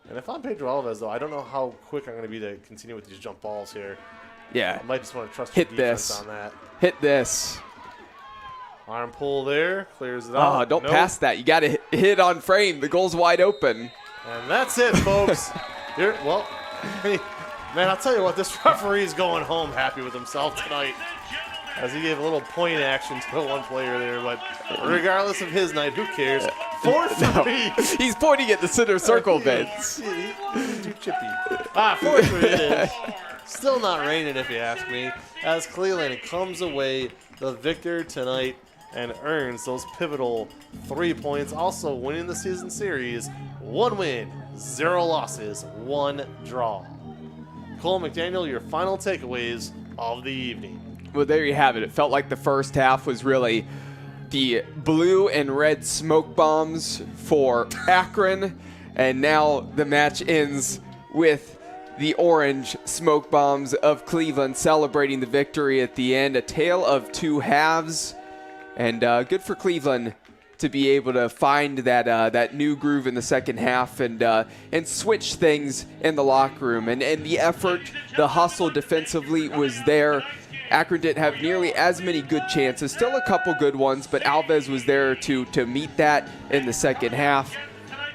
And if I'm Pedro Alves, though, I don't know how quick I'm going to be to continue with these jump balls here. Yeah. I might just want to trust Hit the defense this. on that. Hit this. Arm pull there. Clears it out. Oh, don't pass that. You got to hit on frame. The goal's wide open. And that's it, folks. Man, I'll tell you what, this referee is going home happy with himself tonight as he gave a little point action to one player there. But regardless of his night, who cares? 4-3. He's pointing at the center circle, Vince. Too chippy. 4-3 it is. Still not raining, if you ask me, as Cleveland comes away the victor tonight and earns those pivotal 3 points, also winning the season series. 1 win, 0 losses, 1 draw. Cole McDaniel, your final takeaways of the evening. Well, there you have it. It felt like the first half was really the blue and red smoke bombs for Akron, and now the match ends with the orange smoke bombs of Cleveland celebrating the victory at the end. A tale of two halves, and good for Cleveland to be able to find that new groove in the second half and switch things in the locker room. And the effort, the hustle defensively was there. Akron didn't have nearly as many good chances, still a couple good ones, but Alves was there to meet that in the second half.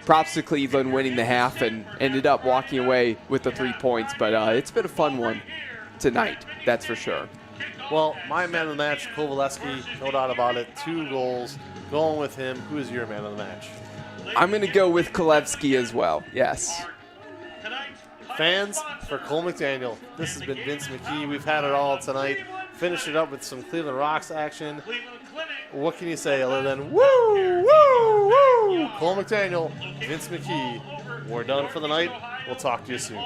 Props to Cleveland winning the half and ended up walking away with the 3 points, but it's been a fun one tonight, that's for sure. Well, my man of the match, Kovalevsky, no doubt about it, 2 goals. Going with him. Who is your man of the match? I'm going to go with Kolevsky as well, yes. Fans, for Cole McDaniel, this has been Vince McKee. We've had it all tonight. Finish it up with some Cleveland Rocks action. What can you say other than woo, woo, woo? Cole McDaniel, Vince McKee. We're done for the night. We'll talk to you soon.